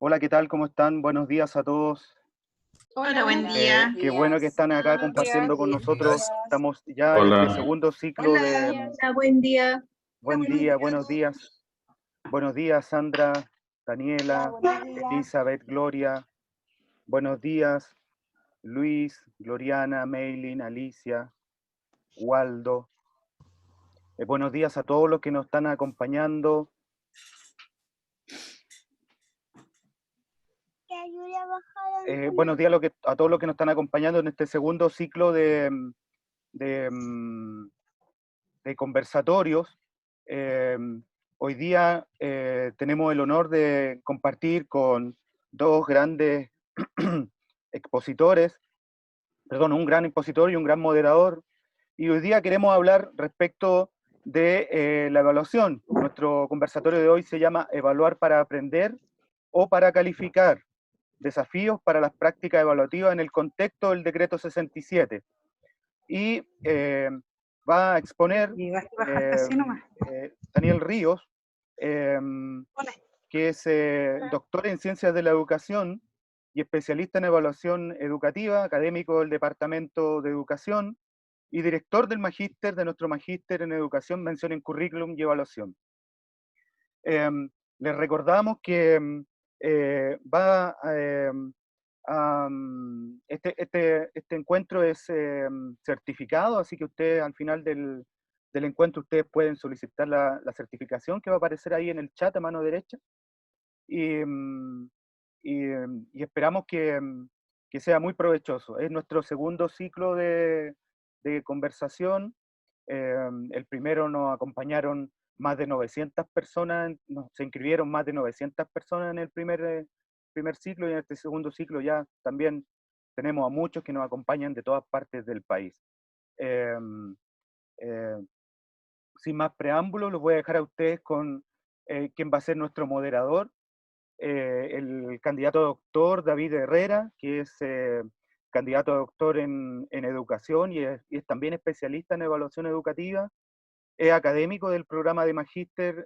Hola, ¿qué tal? ¿Cómo están? Buenos días a todos. Hola, buen día. Qué bueno que están acá compartiendo con nosotros. Estamos ya en este Hola, segundo ciclo de Hola, buen día. Buen día, buenos días. Buenos días, Sandra, Daniela, Elizabeth, Gloria. Buenos días, Luis, Gloriana, Meilin, Alicia, Waldo. Buenos días a todos los que nos están acompañando. Buenos días a todos los que nos están acompañando en este segundo ciclo de, de conversatorios. Hoy día tenemos el honor de compartir con dos grandes expositores, un gran expositor y un gran moderador, y hoy día queremos hablar respecto de la evaluación. Nuestro conversatorio de hoy se llama Evaluar para aprender o para calificar, desafíos para las prácticas evaluativas en el contexto del decreto 67. Y va a exponer Daniel Ríos, que es doctor en Ciencias de la Educación y especialista en evaluación educativa, académico del Departamento de Educación y director del magíster, de nuestro magíster en Educación, Mención en Currículum y Evaluación. Les recordamos que este encuentro es certificado, así que ustedes al final del encuentro ustedes pueden solicitar la certificación que va a aparecer ahí en el chat a mano derecha, y, y esperamos que sea muy provechoso. Es nuestro segundo ciclo de conversación. El primero nos acompañaron más de 900 personas, se inscribieron más de 900 personas en el primer ciclo, y en este segundo ciclo ya también tenemos a muchos que nos acompañan de todas partes del país. Eh, eh, Sin más preámbulos, los voy a dejar a ustedes con quién va a ser nuestro moderador, el candidato a doctor David Herrera, que es candidato a doctor en educación y es también especialista en evaluación educativa. Es académico del programa de magíster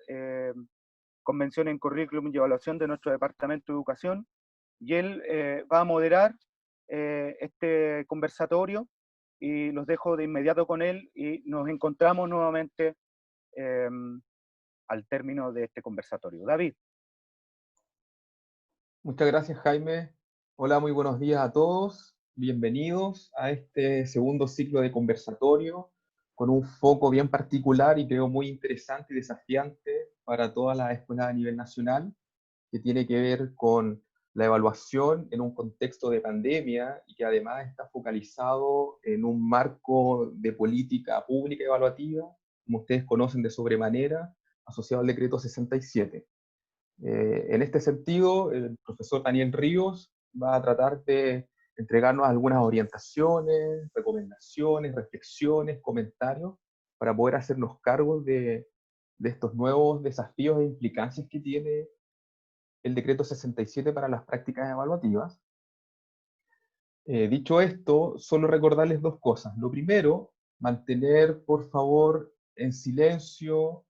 Convención en Currículum y Evaluación de nuestro Departamento de Educación, y él va a moderar este conversatorio, y los dejo de inmediato con él y nos encontramos nuevamente al término de este conversatorio. David. muchas gracias, Jaime. Hola, muy buenos días a todos. Bienvenidos a este segundo ciclo de conversatorio con un foco bien particular y creo muy interesante y desafiante para todas las escuelas a nivel nacional, que tiene que ver con la evaluación en un contexto de pandemia y que además está focalizado en un marco de política pública evaluativa, como ustedes conocen de sobremanera, asociado al decreto 67. En este sentido, el profesor Daniel Ríos va a tratar de entregarnos algunas orientaciones, recomendaciones, reflexiones, comentarios, para poder hacernos cargo de estos nuevos desafíos e implicancias que tiene el decreto 67 para las prácticas evaluativas. Dicho esto, solo recordarles dos cosas. Lo primero, mantener, por favor, en silencio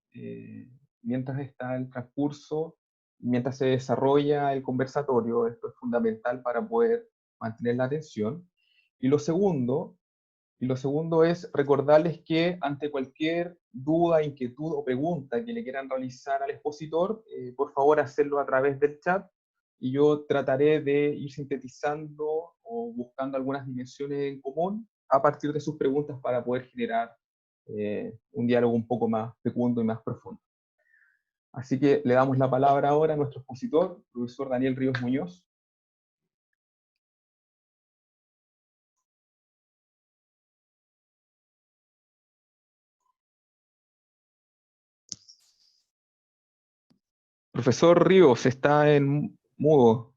mientras está el transcurso, mientras se desarrolla el conversatorio. Esto es fundamental para poder mantener la atención. Y lo segundo es recordarles que ante cualquier duda, inquietud o pregunta que le quieran realizar al expositor, por favor hacerlo a través del chat, y yo trataré de ir sintetizando o buscando algunas dimensiones en común a partir de sus preguntas para poder generar un diálogo un poco más fecundo y más profundo. Así que le damos la palabra ahora a nuestro expositor, profesor Daniel Ríos Muñoz. Profesor Ríos, está en mudo.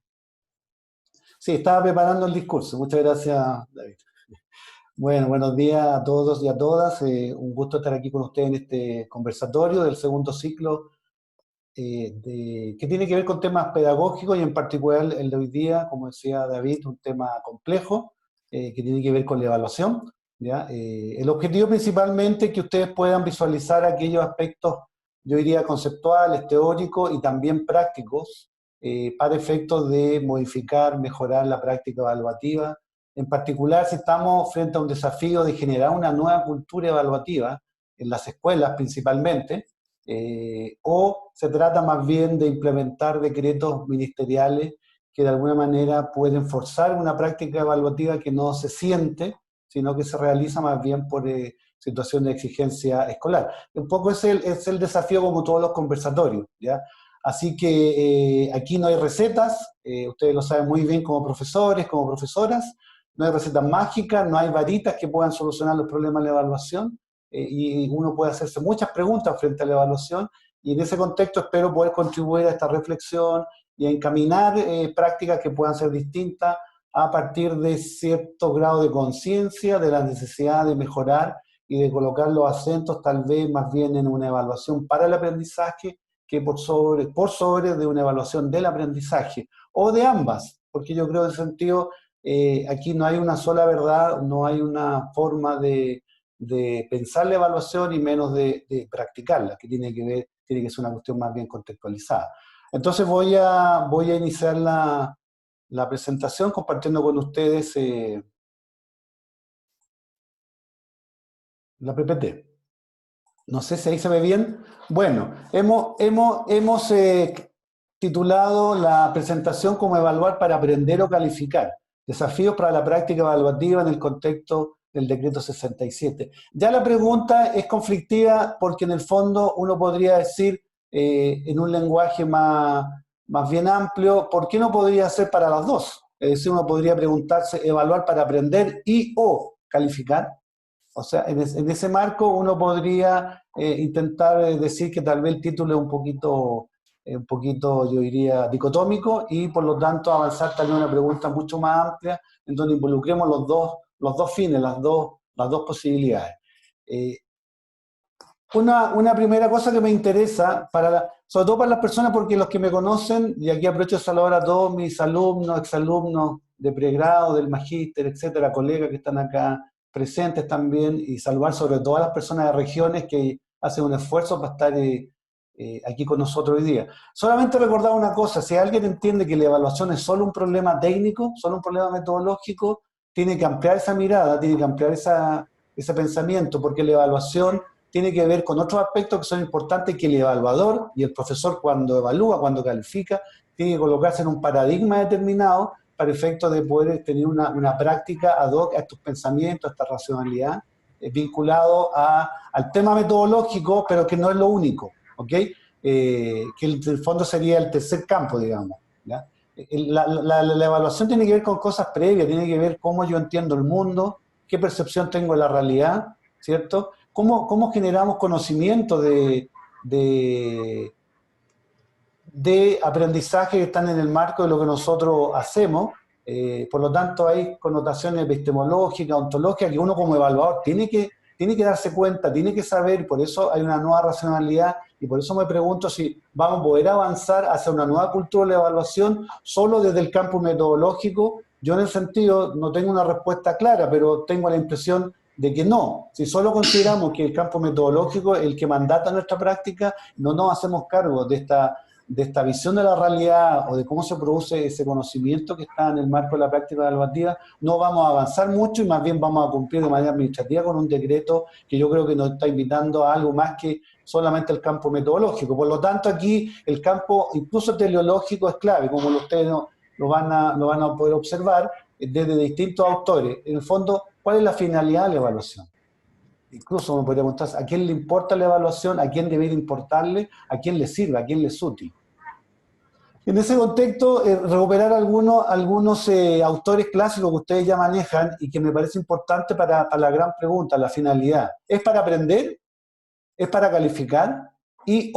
Sí, estaba preparando el discurso. Muchas gracias, David. Bueno, buenos días a todos y a todas. Un gusto estar aquí con ustedes en este conversatorio del segundo ciclo que tiene que ver con temas pedagógicos, y en particular el de hoy día, como decía David, un tema complejo que tiene que ver con la evaluación, ¿ya? El objetivo principalmente es que ustedes puedan visualizar aquellos aspectos, yo diría, conceptuales, teóricos y también prácticos para efectos de modificar, mejorar la práctica evaluativa. En particular, si estamos frente a un desafío de generar una nueva cultura evaluativa, en las escuelas principalmente, o se trata más bien de implementar decretos ministeriales que de alguna manera pueden forzar una práctica evaluativa que no se siente, sino que se realiza más bien por situación de exigencia escolar. Un poco es el desafío como todos los conversatorios, ¿ya? Así que aquí no hay recetas, ustedes lo saben muy bien como profesores, como profesoras, no hay recetas mágicas, no hay varitas que puedan solucionar los problemas de la evaluación, y uno puede hacerse muchas preguntas frente a la evaluación, y en ese contexto espero poder contribuir a esta reflexión y a encaminar prácticas que puedan ser distintas a partir de cierto grado de conciencia de la necesidad de mejorar y de colocar los acentos tal vez más bien en una evaluación para el aprendizaje que por sobre de una evaluación del aprendizaje, o de ambas, porque yo creo en ese sentido aquí no hay una sola verdad, no hay una forma de pensar la evaluación y menos de practicarla, que tiene que ser una cuestión más bien contextualizada. Entonces voy a iniciar la presentación compartiendo con ustedes la PPT. No sé si ahí se ve bien. Bueno, hemos titulado la presentación como Evaluar para aprender o calificar. Desafíos para la práctica evaluativa en el contexto del decreto 67. Ya la pregunta es conflictiva porque en el fondo uno podría decir en un lenguaje más bien amplio, ¿por qué no podría ser para las dos? Es decir, uno podría preguntarse, evaluar para aprender y o calificar. O sea, en ese marco uno podría intentar decir que tal vez el título es un poquito, yo diría, dicotómico, y por lo tanto avanzar tal vez una pregunta mucho más amplia en donde involucremos los dos fines, las dos posibilidades. Una primera cosa que me interesa, sobre todo para las personas, porque los que me conocen, y aquí aprovecho de saludar a todos mis alumnos, exalumnos de pregrado, del magíster, etcétera, colegas que están acá presentes también, y saludar sobre todo a las personas de regiones que hacen un esfuerzo para estar aquí con nosotros hoy día. Solamente recordar una cosa, si alguien entiende que la evaluación es solo un problema técnico, solo un problema metodológico, tiene que ampliar esa mirada, tiene que ampliar ese pensamiento, porque la evaluación tiene que ver con otros aspectos que son importantes, que el evaluador y el profesor cuando evalúa, cuando califica, tiene que colocarse en un paradigma determinado para efecto de poder tener una práctica ad hoc a estos pensamientos, a esta racionalidad, vinculado al tema metodológico, pero que no es lo único, ¿ok? Que en el fondo sería el tercer campo, digamos, ¿ya? La evaluación tiene que ver con cosas previas, tiene que ver cómo yo entiendo el mundo, qué percepción tengo de la realidad, ¿cierto? ¿Cómo generamos conocimiento de aprendizaje que están en el marco de lo que nosotros hacemos? Por lo tanto, hay connotaciones epistemológicas, ontológicas, que uno como evaluador tiene que darse cuenta, tiene que saber, por eso hay una nueva racionalidad, y por eso me pregunto si vamos a poder avanzar hacia una nueva cultura de la evaluación solo desde el campo metodológico. Yo en el sentido no tengo una respuesta clara, pero tengo la impresión de que no. Si solo consideramos que el campo metodológico es el que mandata nuestra práctica, no nos hacemos cargo de esta visión de la realidad o de cómo se produce ese conocimiento que está en el marco de la práctica evaluativa, no vamos a avanzar mucho y más bien vamos a cumplir de manera administrativa con un decreto que yo creo que nos está invitando a algo más que solamente el campo metodológico. Por lo tanto, aquí el campo incluso teleológico es clave, como ustedes lo van a poder observar desde distintos autores. En el fondo, ¿cuál es la finalidad de la evaluación? Incluso uno podría preguntarse, ¿a quién le importa la evaluación? ¿A quién debería importarle? ¿A quién le sirve? ¿A quién le es útil? En ese contexto, recuperar algunos autores clásicos que ustedes ya manejan y que me parece importante para la gran pregunta, la finalidad. ¿Es para aprender? ¿Es para calificar? ¿Y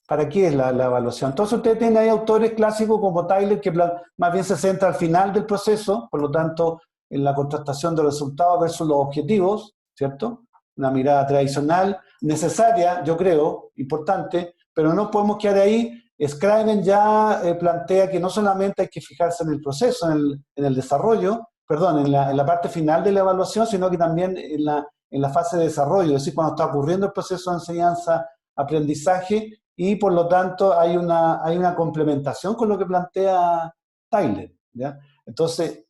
para qué es la evaluación? Entonces ustedes tienen ahí autores clásicos como Tyler, que más bien se centra al final del proceso, por lo tanto, en la contrastación de los resultados versus los objetivos, ¿cierto? Una mirada tradicional, necesaria, yo creo, importante, pero no podemos quedar ahí. Scriven ya plantea que no solamente hay que fijarse en el proceso, en el desarrollo, perdón, en la parte final de la evaluación, sino que también en la fase de desarrollo, es decir, cuando está ocurriendo el proceso de enseñanza, aprendizaje, y por lo tanto hay una complementación con lo que plantea Tyler, ¿ya? Entonces,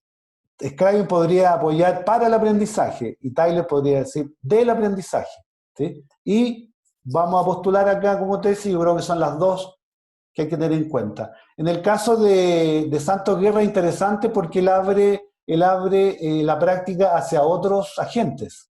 Scriven podría apoyar para el aprendizaje y Tyler podría decir del aprendizaje, ¿sí? Y vamos a postular acá como tesis, yo creo que son las dos que hay que tener en cuenta. En el caso de Santos Guerra es interesante porque él abre la práctica hacia otros agentes.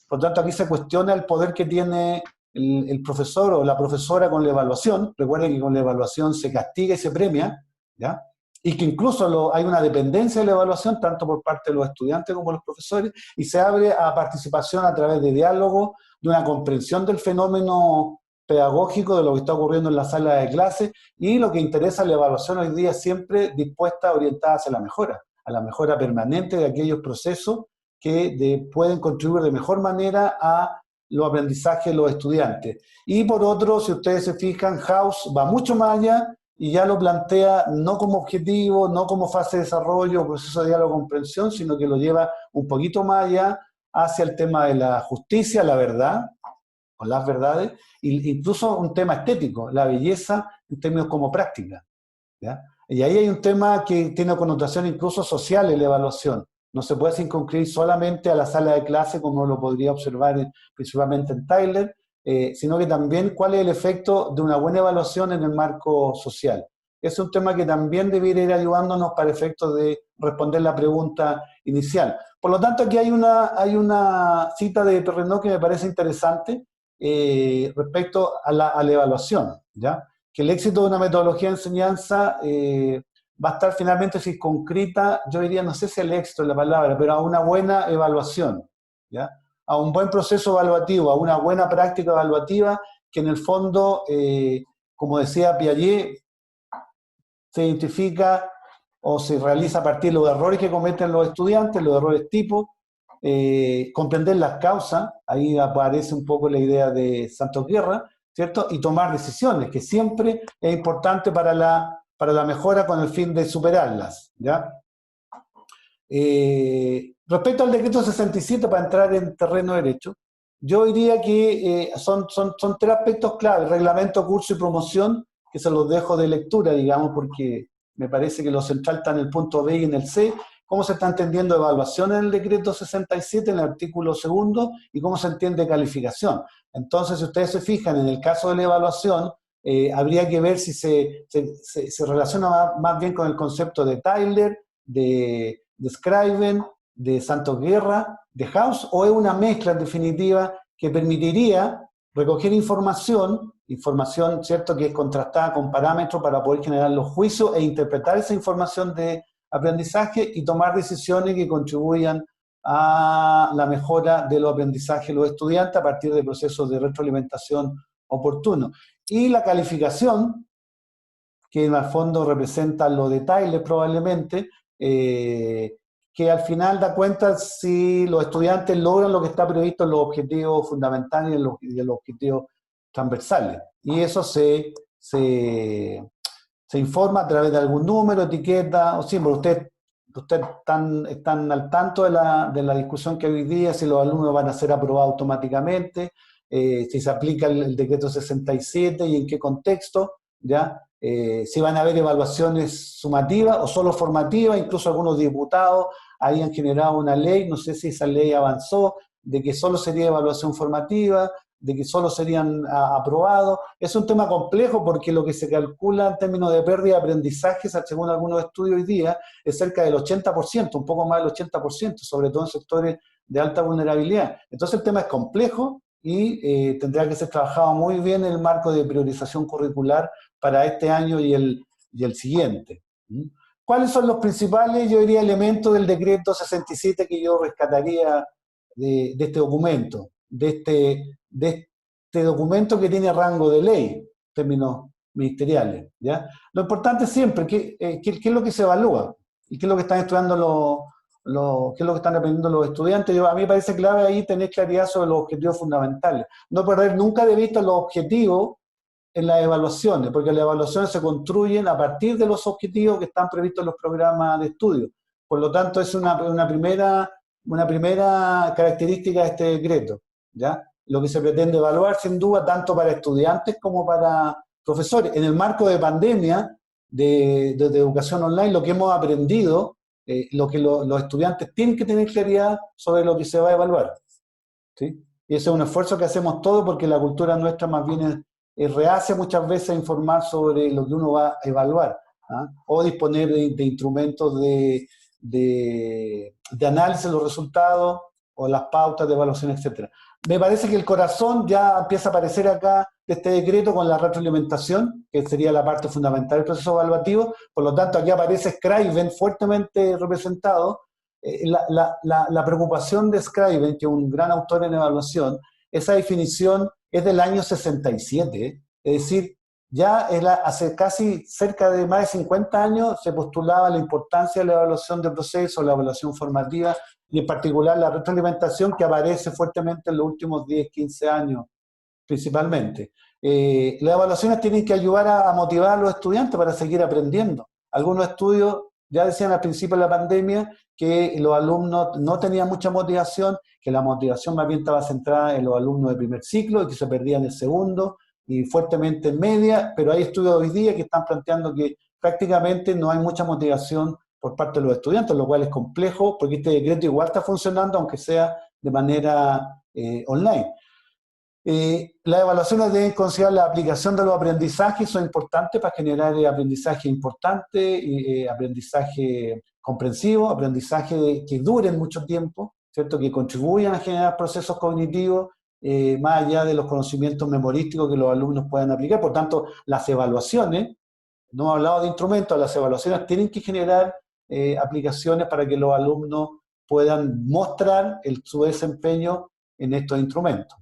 Por lo tanto, aquí se cuestiona el poder que tiene el profesor o la profesora con la evaluación. Recuerden que con la evaluación se castiga y se premia, ¿ya? Y que incluso hay una dependencia de la evaluación, tanto por parte de los estudiantes como de los profesores, y se abre a participación a través de diálogo, de una comprensión del fenómeno pedagógico, de lo que está ocurriendo en la sala de clase, y lo que interesa la evaluación hoy día siempre dispuesta, orientada hacia la mejora permanente de aquellos procesos que pueden contribuir de mejor manera a los aprendizajes de los estudiantes. Y por otro, si ustedes se fijan, House va mucho más allá y ya lo plantea no como objetivo, no como fase de desarrollo o proceso de diálogo comprensión, sino que lo lleva un poquito más allá hacia el tema de la justicia, la verdad, o las verdades, e incluso un tema estético, la belleza en términos como práctica, ¿ya? Y ahí hay un tema que tiene connotación incluso social en la evaluación. No se puede circunscribir solamente a la sala de clase, como lo podría observar principalmente en Tyler, sino que también cuál es el efecto de una buena evaluación en el marco social. Es un tema que también debería ir ayudándonos para efectos de responder la pregunta inicial. Por lo tanto, aquí hay una cita de Perrenot que me parece interesante respecto a la evaluación, ¿ya? Que el éxito de una metodología de enseñanza va a estar finalmente circunscrita, yo diría, no sé si el éxito es la palabra, pero a una buena evaluación, ¿ya? A un buen proceso evaluativo, a una buena práctica evaluativa que en el fondo, como decía Piaget, se identifica o se realiza a partir de los errores que cometen los estudiantes, los errores tipo, comprender las causas, ahí aparece un poco la idea de Santos Guerra, ¿cierto? Y tomar decisiones, que siempre es importante para la mejora con el fin de superarlas, ¿ya? Respecto al decreto 67, para entrar en terreno derecho, yo diría que son tres aspectos clave: reglamento, curso y promoción, que se los dejo de lectura, digamos, porque me parece que lo central está en el punto B y en el C. Cómo se está entendiendo evaluación en el decreto 67, en el artículo 2, y cómo se entiende calificación. Entonces, si ustedes se fijan, en el caso de la evaluación, habría que ver si se relaciona más bien con el concepto de Tyler, de Scriven, de Santos Guerra, de House, o es una mezcla en definitiva que permitiría recoger información, ¿cierto?, que es contrastada con parámetros para poder generar los juicios e interpretar esa información de aprendizaje y tomar decisiones que contribuyan a la mejora de los aprendizajes de los estudiantes a partir de procesos de retroalimentación oportunos. Y la calificación, que en el fondo representa los detalles probablemente, que al final da cuenta si los estudiantes logran lo que está previsto en los objetivos fundamentales y en los objetivos transversales. Y eso se informa a través de algún número, etiqueta, o símbolo. Ustedes están al tanto de la discusión que hay hoy día, si los alumnos van a ser aprobados automáticamente, si se aplica el decreto 67 y en qué contexto, ¿ya? Si van a haber evaluaciones sumativas o solo formativas. Incluso algunos diputados habían generado una ley, no sé si esa ley avanzó, de que solo sería evaluación formativa, de que solo serían aprobados. Es un tema complejo porque lo que se calcula en términos de pérdida de aprendizaje, según algunos estudios hoy día, es cerca del 80%, un poco más del 80%, sobre todo en sectores de alta vulnerabilidad. Entonces el tema es complejo y tendrá que ser trabajado muy bien en el marco de priorización curricular para este año y el siguiente. ¿Cuáles son los principales, yo diría, elementos del decreto 67 que yo rescataría de este documento? De este documento que tiene rango de ley, en términos ministeriales, ¿ya? Lo importante siempre, ¿qué es lo que se evalúa? ¿Y qué es lo que están estudiando qué es lo que están aprendiendo los estudiantes? A mí me parece clave ahí tener claridad sobre los objetivos fundamentales. No perder nunca de vista los objetivos en las evaluaciones, porque las evaluaciones se construyen a partir de los objetivos que están previstos en los programas de estudio. Por lo tanto, es una primera característica de este decreto, ¿ya? Lo que se pretende evaluar, sin duda, tanto para estudiantes como para profesores. En el marco de pandemia de educación online, lo que hemos aprendido, lo que los estudiantes tienen que tener claridad sobre lo que se va a evaluar, ¿sí? Y ese es un esfuerzo que hacemos todos porque la cultura nuestra más bien es reacia muchas veces a informar sobre lo que uno va a evaluar, ¿ah? O disponer de instrumentos de análisis de los resultados o las pautas de evaluación, etc. Me parece que el corazón ya empieza a aparecer acá de este decreto con la retroalimentación, que sería la parte fundamental del proceso evaluativo. Por lo tanto, aquí aparece Scriven fuertemente representado. La preocupación de Scriven, que es un gran autor en evaluación, esa definición es del año 67, es decir, ya hace casi cerca de más de 50 años se postulaba la importancia de la evaluación de procesos, la evaluación formativa y en particular la retroalimentación que aparece fuertemente en los últimos 10, 15 años principalmente. Las evaluaciones tienen que ayudar a motivar a los estudiantes para seguir aprendiendo. Algunos estudios ya decían al principio de la pandemia que los alumnos no tenían mucha motivación, que la motivación más bien estaba centrada en los alumnos de primer ciclo y que se perdían el segundo y fuertemente en media, pero hay estudios hoy día que están planteando que prácticamente no hay mucha motivación por parte de los estudiantes, lo cual es complejo porque este decreto igual está funcionando aunque sea de manera online. Las evaluaciones deben considerar la aplicación de los aprendizajes, son importantes para generar aprendizaje importante, aprendizaje comprensivo, aprendizaje que duren mucho tiempo, ¿cierto? Que contribuyan a generar procesos cognitivos más allá de los conocimientos memorísticos que los alumnos puedan aplicar. Por tanto, las evaluaciones, no he hablado de instrumentos, las evaluaciones tienen que generar aplicaciones para que los alumnos puedan mostrar su desempeño en estos instrumentos.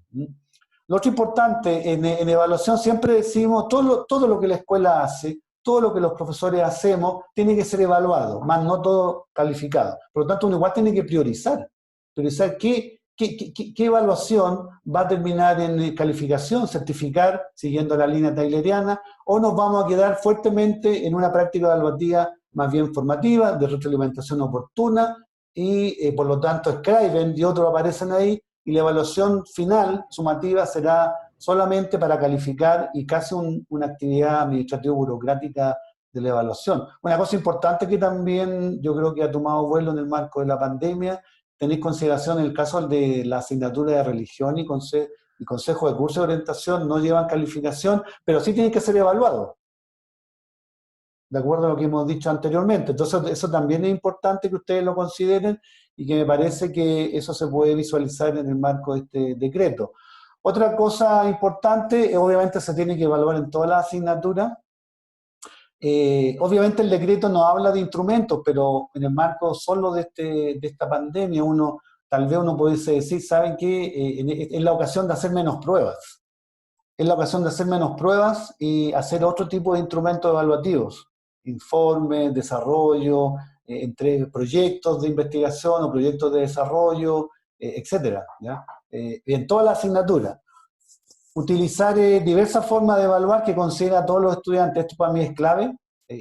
Lo otro importante, en evaluación siempre decimos, todo lo que la escuela hace, todo lo que los profesores hacemos, tiene que ser evaluado, más no todo calificado. Por lo tanto, uno igual tiene que priorizar qué evaluación va a terminar en calificación, certificar, siguiendo la línea tayloriana, o nos vamos a quedar fuertemente en una práctica evaluativa más bien formativa, de retroalimentación oportuna, y por lo tanto Scriven y otros aparecen ahí, y la evaluación final, sumativa, será solamente para calificar y casi una actividad administrativa burocrática de la evaluación. Una cosa importante que también yo creo que ha tomado vuelo en el marco de la pandemia, tenéis consideración en el caso de la asignatura de religión y consejo de curso de orientación no llevan calificación, pero sí tienen que ser evaluados, de acuerdo a lo que hemos dicho anteriormente. Entonces eso también es importante que ustedes lo consideren y que me parece que eso se puede visualizar en el marco de este decreto. Otra cosa importante, obviamente se tiene que evaluar en todas las asignaturas. Obviamente el decreto no habla de instrumentos, pero en el marco solo de esta pandemia, tal vez uno pudiese decir, ¿saben qué? Es la ocasión de hacer menos pruebas. Es la ocasión de hacer menos pruebas y hacer otro tipo de instrumentos evaluativos. Informes, desarrollo, entre proyectos de investigación o proyectos de desarrollo, etcétera, ¿ya? En todas las asignaturas. Utilizar diversas formas de evaluar que considera a todos los estudiantes. Esto para mí es clave.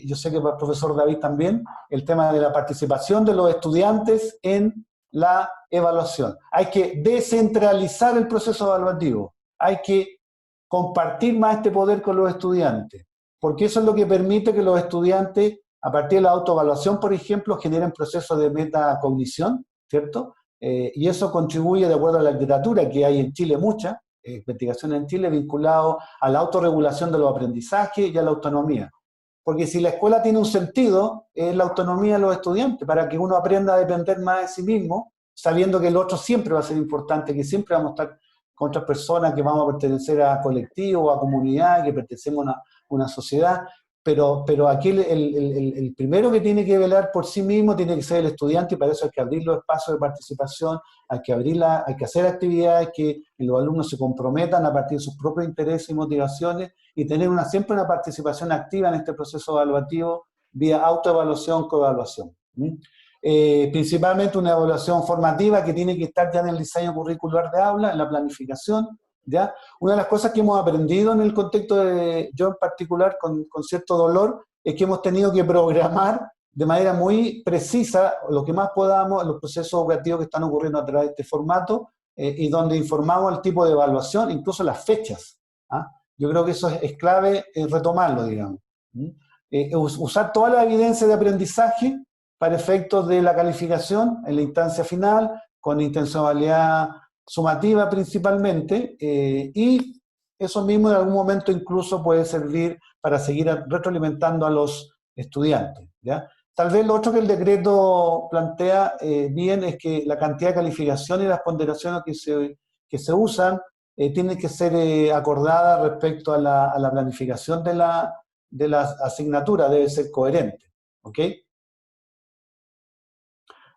Yo sé que para el profesor David también, el tema de la participación de los estudiantes en la evaluación. Hay que descentralizar el proceso evaluativo. Hay que compartir más este poder con los estudiantes, porque eso es lo que permite que los estudiantes, a partir de la autoevaluación, por ejemplo, generen procesos de metacognición, ¿cierto? Y eso contribuye, de acuerdo a la literatura, que hay en Chile mucha, investigación en Chile, vinculado a la autorregulación de los aprendizajes y a la autonomía. Porque si la escuela tiene un sentido, es la autonomía de los estudiantes, para que uno aprenda a depender más de sí mismo, sabiendo que el otro siempre va a ser importante, que siempre vamos a estar con otras personas, que vamos a pertenecer a colectivos, a comunidades, que pertenecemos a una sociedad, pero aquí el primero que tiene que velar por sí mismo tiene que ser el estudiante, y para eso hay que abrir los espacios de participación, hay que hacer actividades que los alumnos se comprometan a partir de sus propios intereses y motivaciones, y tener siempre una participación activa en este proceso evaluativo vía autoevaluación, coevaluación. Principalmente una evaluación formativa que tiene que estar ya en el diseño curricular de aula, en la planificación, ¿ya? Una de las cosas que hemos aprendido en el contexto de yo en particular con cierto dolor es que hemos tenido que programar de manera muy precisa lo que más podamos los procesos educativos que están ocurriendo a través de este formato y donde informamos el tipo de evaluación, incluso las fechas, ¿ah? Yo creo que eso es clave retomarlo, digamos. Usar toda la evidencia de aprendizaje para efectos de la calificación en la instancia final, con intencionalidad sumativa principalmente, y eso mismo en algún momento incluso puede servir para seguir retroalimentando a los estudiantes, ¿ya? Tal vez lo otro que el decreto plantea bien es que la cantidad de calificaciones y las ponderaciones que se usan tienen que ser acordadas respecto a la planificación de la asignatura, debe ser coherente, ¿ok?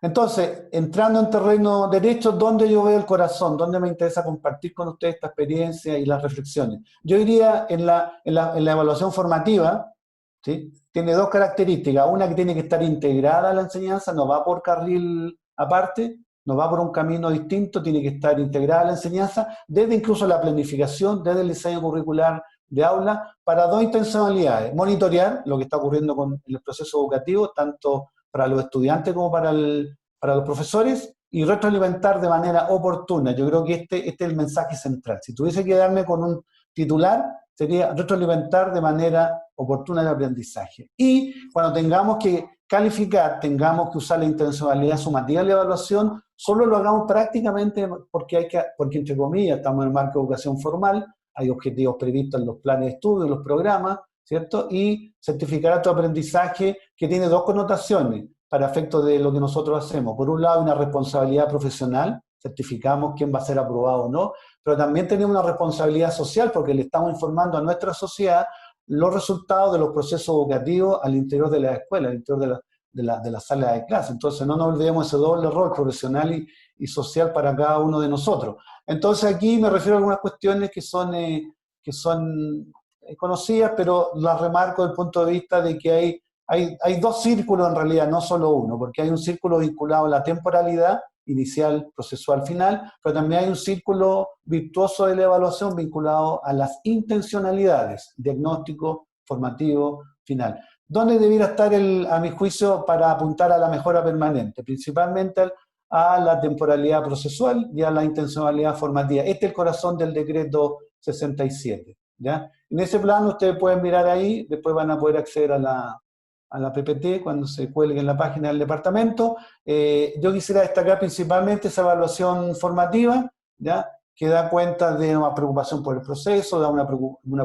Entonces, entrando en terreno derecho, ¿dónde yo veo el corazón? ¿Dónde me interesa compartir con ustedes esta experiencia y las reflexiones? Yo diría en la evaluación formativa, ¿sí? Tiene dos características. Una que tiene que estar integrada a la enseñanza, no va por carril aparte, no va por un camino distinto, tiene que estar integrada a la enseñanza, desde incluso la planificación, desde el diseño curricular de aula, para dos intencionalidades. Monitorear lo que está ocurriendo con el proceso educativo, tanto para los estudiantes como para los profesores, y retroalimentar de manera oportuna. Yo creo que este es el mensaje central. Si tuviese que darme con un titular, sería retroalimentar de manera oportuna el aprendizaje. Y cuando tengamos que calificar, tengamos que usar la intencionalidad sumativa de la evaluación, solo lo hagamos prácticamente porque entre comillas, estamos en el marco de educación formal, hay objetivos previstos en los planes de estudio, en los programas, ¿cierto? Y certificar tu aprendizaje, que tiene dos connotaciones para efectos de lo que nosotros hacemos. Por un lado, una responsabilidad profesional, certificamos quién va a ser aprobado o no, pero también tenemos una responsabilidad social porque le estamos informando a nuestra sociedad los resultados de los procesos educativos al interior de la escuela, al interior de la sala de clase. Entonces no nos olvidemos ese doble rol profesional y social para cada uno de nosotros. Entonces aquí me refiero a algunas cuestiones que son conocidas, pero las remarco desde el punto de vista de que hay dos círculos en realidad, no solo uno, porque hay un círculo vinculado a la temporalidad inicial, procesual, final, pero también hay un círculo virtuoso de la evaluación vinculado a las intencionalidades, diagnóstico, formativo, final. ¿Dónde debiera estar, a mi juicio, para apuntar a la mejora permanente? Principalmente a la temporalidad procesual y a la intencionalidad formativa. Este es el corazón del decreto 67. ¿Ya? En ese plano ustedes pueden mirar ahí, después van a poder acceder a la PPT cuando se cuelgue en la página del departamento. Yo quisiera destacar principalmente esa evaluación formativa, ¿ya? Que da cuenta de una preocupación por el proceso, da una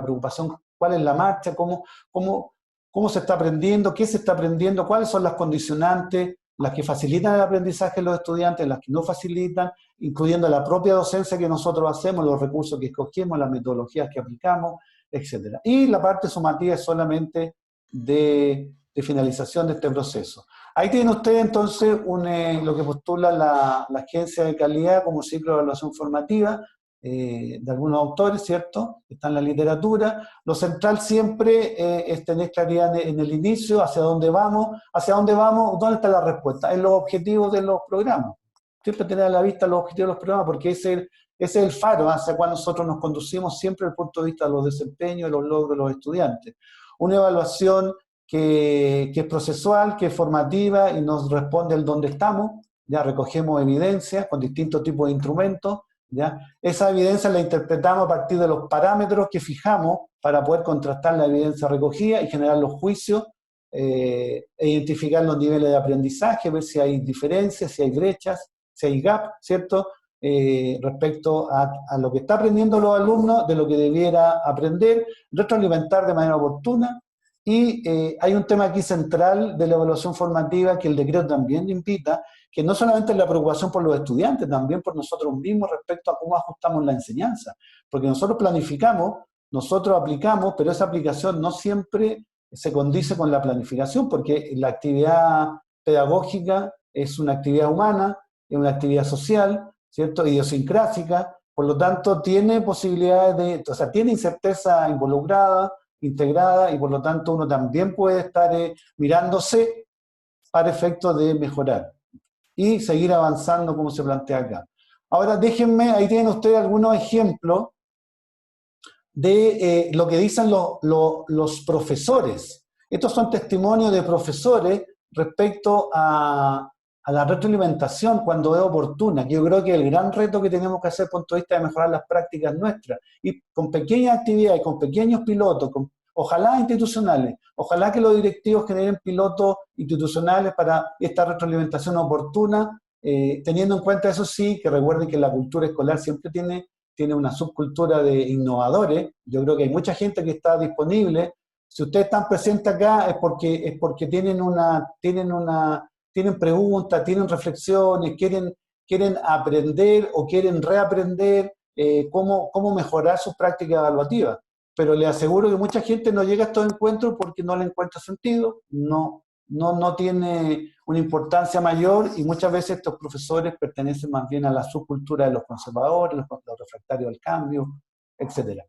preocupación cuál es la marcha, cómo se está aprendiendo, qué se está aprendiendo, cuáles son las condicionantes, las que facilitan el aprendizaje de los estudiantes, las que no facilitan, incluyendo la propia docencia que nosotros hacemos, los recursos que escogemos, las metodologías que aplicamos, etc. Y la parte sumativa es solamente de finalización de este proceso. Ahí tienen ustedes entonces lo que postula la Agencia de Calidad como ciclo de evaluación formativa, de algunos autores, ¿cierto? Está en la literatura. Lo central siempre es tener claridad en el inicio, hacia dónde vamos, dónde está la respuesta, en los objetivos de los programas. Siempre tener a la vista los objetivos de los programas, porque ese es el faro hacia cual nosotros nos conducimos siempre desde el punto de vista de los desempeños y los logros de los estudiantes. Una evaluación que es procesual, que es formativa y nos responde el dónde estamos, ya recogemos evidencias con distintos tipos de instrumentos, ¿ya? Esa evidencia la interpretamos a partir de los parámetros que fijamos para poder contrastar la evidencia recogida y generar los juicios, e identificar los niveles de aprendizaje, ver si hay diferencias, si hay brechas, si hay gap, ¿cierto? Respecto a lo que está aprendiendo los alumnos, de lo que debiera aprender, retroalimentar de manera oportuna. Y hay un tema aquí central de la evaluación formativa que el decreto también invita, que no solamente es la preocupación por los estudiantes, también por nosotros mismos respecto a cómo ajustamos la enseñanza. Porque nosotros planificamos, nosotros aplicamos, pero esa aplicación no siempre se condice con la planificación, porque la actividad pedagógica es una actividad humana, es una actividad social, ¿cierto? Idiosincrásica, por lo tanto tiene posibilidades tiene incerteza involucrada, integrada, y por lo tanto uno también puede estar mirándose para efectos de mejorar y seguir avanzando como se plantea acá. Ahora déjenme, ahí tienen ustedes algunos ejemplos de lo que dicen los profesores. Estos son testimonios de profesores respecto a a la retroalimentación cuando es oportuna, que yo creo que es el gran reto que tenemos que hacer desde el punto de vista de mejorar las prácticas nuestras, y con pequeñas actividades, con pequeños pilotos, ojalá institucionales, ojalá que los directivos generen pilotos institucionales para esta retroalimentación oportuna, teniendo en cuenta eso sí, que recuerden que la cultura escolar siempre tiene una subcultura de innovadores. Yo creo que hay mucha gente que está disponible. Si ustedes están presentes acá es porque tienen preguntas, tienen reflexiones, quieren aprender o quieren reaprender cómo mejorar sus prácticas evaluativas. Pero les aseguro que mucha gente no llega a estos encuentros porque no le encuentra sentido, no tiene una importancia mayor, y muchas veces estos profesores pertenecen más bien a la subcultura de los conservadores, los refractarios al cambio, etc.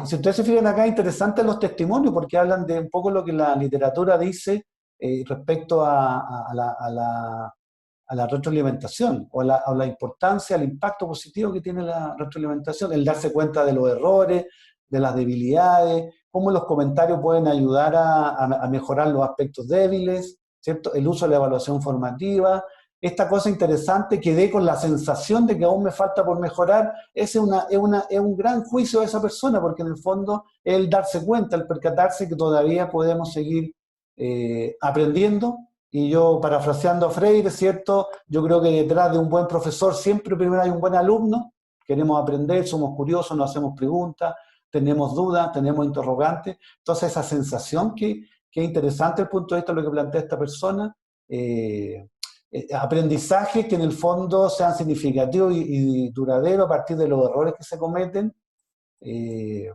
Si ustedes se fijan acá, interesantes los testimonios porque hablan de un poco lo que la literatura dice respecto a la retroalimentación o la importancia, el impacto positivo que tiene la retroalimentación, el darse cuenta de los errores, de las debilidades, cómo los comentarios pueden ayudar a mejorar los aspectos débiles, ¿cierto? El uso de la evaluación formativa, esta cosa interesante, quedé con la sensación de que aún me falta por mejorar, es un gran juicio de esa persona, porque en el fondo es el darse cuenta, el percatarse que todavía podemos seguir aprendiendo. Y yo, parafraseando a Freire, ¿cierto? Yo creo que detrás de un buen profesor siempre primero hay un buen alumno, queremos aprender, somos curiosos, nos hacemos preguntas, tenemos dudas, tenemos interrogantes. Entonces esa sensación que es interesante desde el punto de vista de lo que plantea esta persona, aprendizajes que en el fondo sean significativos y duraderos a partir de los errores que se cometen, y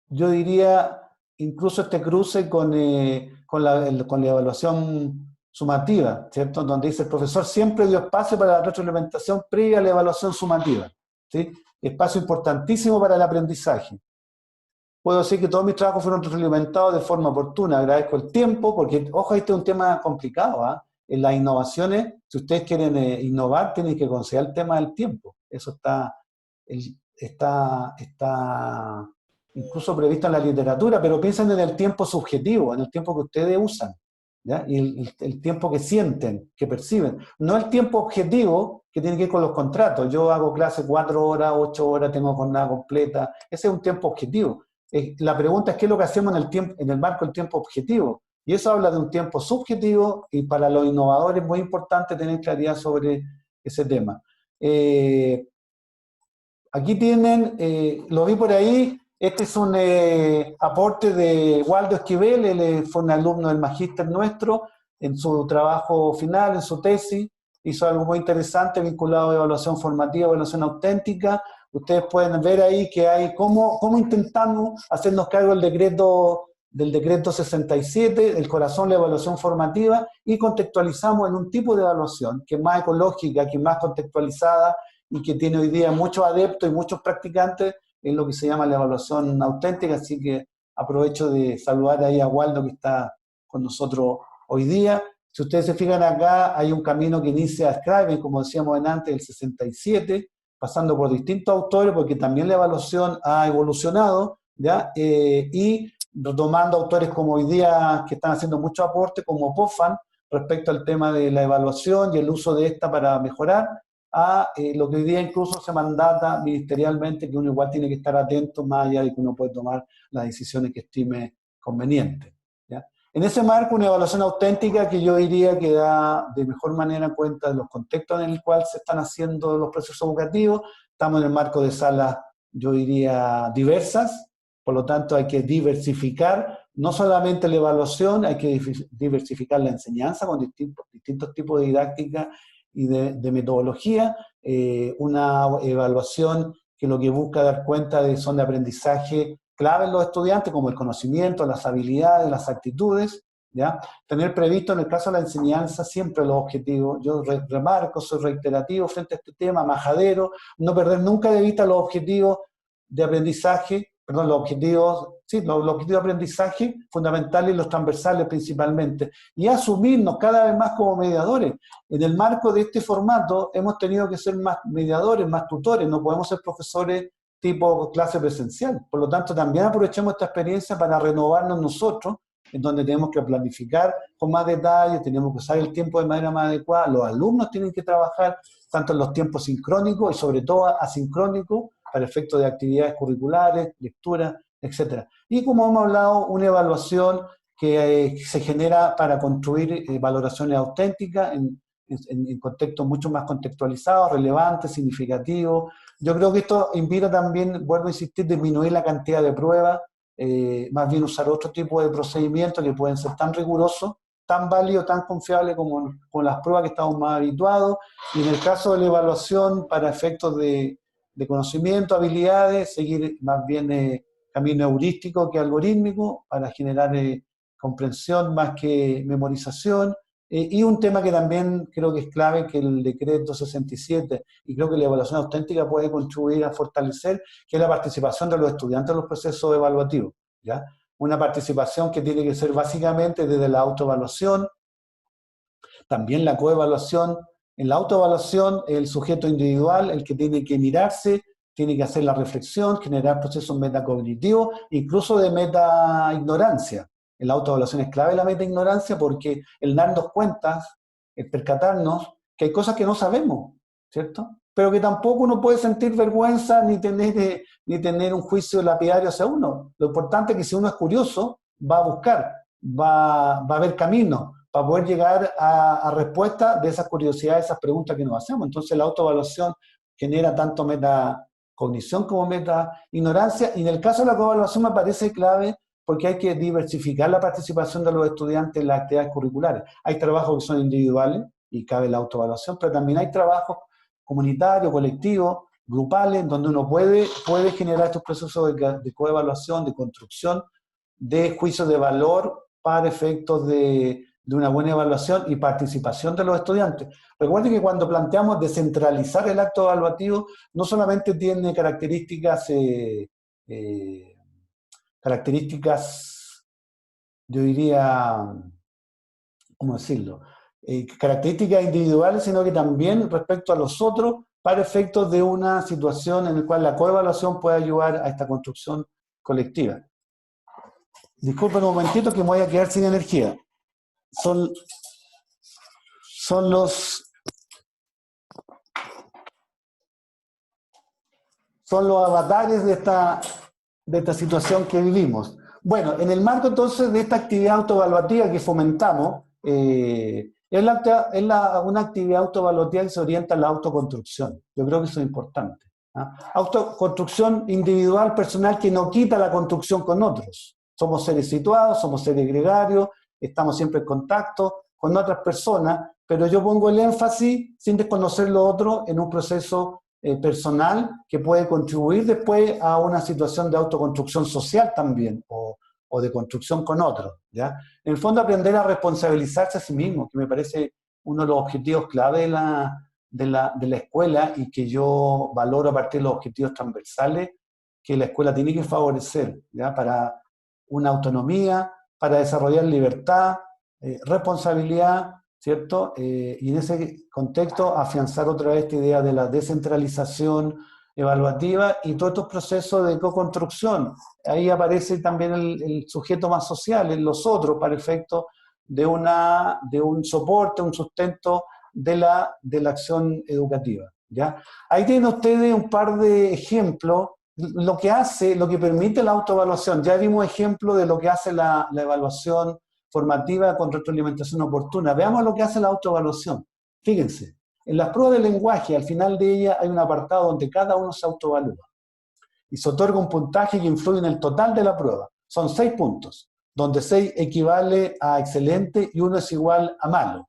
yo diría incluso este cruce con la evaluación sumativa, ¿cierto? Donde dice el profesor siempre dio espacio para la retroalimentación previa a la evaluación sumativa, ¿sí? Espacio importantísimo para el aprendizaje. Puedo decir que todos mis trabajos fueron retroalimentados de forma oportuna. Agradezco el tiempo, porque, ojo, este es un tema complicado, ¿eh? En las innovaciones, si ustedes quieren innovar, tienen que considerar el tema del tiempo. Eso está incluso previsto en la literatura, pero piensen en el tiempo subjetivo, en el tiempo que ustedes usan, ¿ya? Y el tiempo que sienten, que perciben. No el tiempo objetivo que tiene que ver con los contratos. Yo hago clase 4 horas, 8 horas, tengo jornada completa. Ese es un tiempo objetivo. La pregunta es qué es lo que hacemos en el marco del tiempo objetivo. Y eso habla de un tiempo subjetivo, y para los innovadores es muy importante tener claridad sobre ese tema. Aquí tienen, lo vi por ahí, este es un aporte de Waldo Esquivel. Él fue un alumno del magíster nuestro, en su trabajo final, en su tesis, hizo algo muy interesante vinculado a evaluación formativa, evaluación auténtica. Ustedes pueden ver ahí que hay cómo intentamos hacernos cargo del decreto 67, el corazón de la evaluación formativa, y contextualizamos en un tipo de evaluación que es más ecológica, que es más contextualizada y que tiene hoy día muchos adeptos y muchos practicantes en lo que se llama la evaluación auténtica. Así que aprovecho de saludar ahí a Waldo, que está con nosotros hoy día. Si ustedes se fijan acá, hay un camino que inicia a Scriven, como decíamos antes, del 67, pasando por distintos autores, porque también la evaluación ha evolucionado, ¿ya? Y retomando autores como hoy día, que están haciendo mucho aporte, como Pofan, respecto al tema de la evaluación y el uso de esta para mejorar, a lo que hoy día incluso se mandata ministerialmente, que uno igual tiene que estar atento, más allá de que uno puede tomar las decisiones que estime convenientes, ¿ya? En ese marco, una evaluación auténtica que yo diría que da de mejor manera cuenta de los contextos en el cual se están haciendo los procesos educativos. Estamos en el marco de salas, yo diría, diversas, por lo tanto hay que diversificar no solamente la evaluación, hay que diversificar la enseñanza con distintos tipos de didáctica y de metodología. Una evaluación que lo que busca dar cuenta son de aprendizaje clave en los estudiantes, como el conocimiento, las habilidades, las actitudes, ¿ya? Tener previsto en el caso de la enseñanza siempre los objetivos. Yo remarco, soy reiterativo frente a este tema, majadero, no perder nunca de vista los objetivos de aprendizaje, perdón, los objetivos de aprendizaje fundamentales y los transversales principalmente, y asumirnos cada vez más como mediadores. En el marco de este formato hemos tenido que ser más mediadores, más tutores, no podemos ser profesores tipo clase presencial. Por lo tanto, también aprovechemos esta experiencia para renovarnos nosotros en donde tenemos que planificar con más detalle, tenemos que usar el tiempo de manera más adecuada, los alumnos tienen que trabajar tanto en los tiempos sincrónicos y sobre todo asincrónicos para efectos de actividades curriculares, lectura, etc. Y como hemos hablado, una evaluación que se genera para construir valoraciones auténticas en contextos mucho más contextualizados, relevantes, significativos. Yo creo que esto invita también, vuelvo a insistir, disminuir la cantidad de pruebas, más bien usar otro tipo de procedimientos que pueden ser tan rigurosos, tan válidos, tan confiables como con las pruebas que estamos más habituados. Y en el caso de la evaluación para efectos de conocimiento, habilidades, seguir más bien camino heurístico que algorítmico para generar comprensión más que memorización. Y un tema que también creo que es clave, que el decreto 67, y creo que la evaluación auténtica puede contribuir a fortalecer, que es la participación de los estudiantes en los procesos evaluativos, ¿ya? Una participación que tiene que ser básicamente desde la autoevaluación, también la coevaluación. En la autoevaluación, el sujeto individual, el que tiene que mirarse, tiene que hacer la reflexión, generar procesos metacognitivos, incluso de metaignorancia. En la autoevaluación es clave la metaignorancia porque el darnos cuenta, el percatarnos que hay cosas que no sabemos, ¿cierto? Pero que tampoco uno puede sentir vergüenza ni tener un juicio lapidario hacia uno. Lo importante es que si uno es curioso, va a buscar, va a ver camino para poder llegar a respuestas de esas curiosidades, esas preguntas que nos hacemos. Entonces la autoevaluación genera tanto metacognición como metaignorancia, y en el caso de la coevaluación me parece clave porque hay que diversificar la participación de los estudiantes en las actividades curriculares. Hay trabajos que son individuales y cabe la autoevaluación, pero también hay trabajos comunitarios, colectivos, grupales, donde uno puede generar estos procesos de coevaluación, de construcción, de juicio de valor para efectos de una buena evaluación y participación de los estudiantes. Recuerden que cuando planteamos descentralizar el acto evaluativo, no solamente tiene características, yo diría, ¿cómo decirlo? Características individuales, sino que también respecto a los otros, para efectos de una situación en la cual la coevaluación puede ayudar a esta construcción colectiva. Disculpen un momentito que me voy a quedar sin energía. Son los avatares de esta situación que vivimos. Bueno, en el marco entonces de esta actividad autoevaluativa que fomentamos, es una actividad autoevaluativa que se orienta a la autoconstrucción. Yo creo que eso es importante, ¿ah? Autoconstrucción individual, personal, que no quita la construcción con otros. Somos seres situados, somos seres gregarios, estamos siempre en contacto con otras personas, pero yo pongo el énfasis, sin desconocer lo otro, en un proceso personal que puede contribuir después a una situación de autoconstrucción social también, o de construcción con otros, ¿ya? En el fondo, aprender a responsabilizarse a sí mismo, que me parece uno de los objetivos clave de la escuela, y que yo valoro a partir de los objetivos transversales que la escuela tiene que favorecer, ¿ya? Para una autonomía, para desarrollar libertad, responsabilidad, ¿cierto? Y en ese contexto afianzar otra vez esta idea de la descentralización evaluativa y todos estos procesos de co-construcción. Ahí aparece también el sujeto más social, en los otros, para efecto de un soporte, un sustento de la acción educativa, ¿ya? Ahí tienen ustedes un par de ejemplos, lo que permite la autoevaluación. Ya vimos ejemplos de lo que hace la evaluación formativa con retroalimentación oportuna. Veamos lo que hace la autoevaluación. Fíjense, en las pruebas de lenguaje, al final de ella hay un apartado donde cada uno se autoevalúa y se otorga un puntaje que influye en el total de la prueba. Son 6 puntos, donde 6 equivale a excelente y 1 es igual a malo.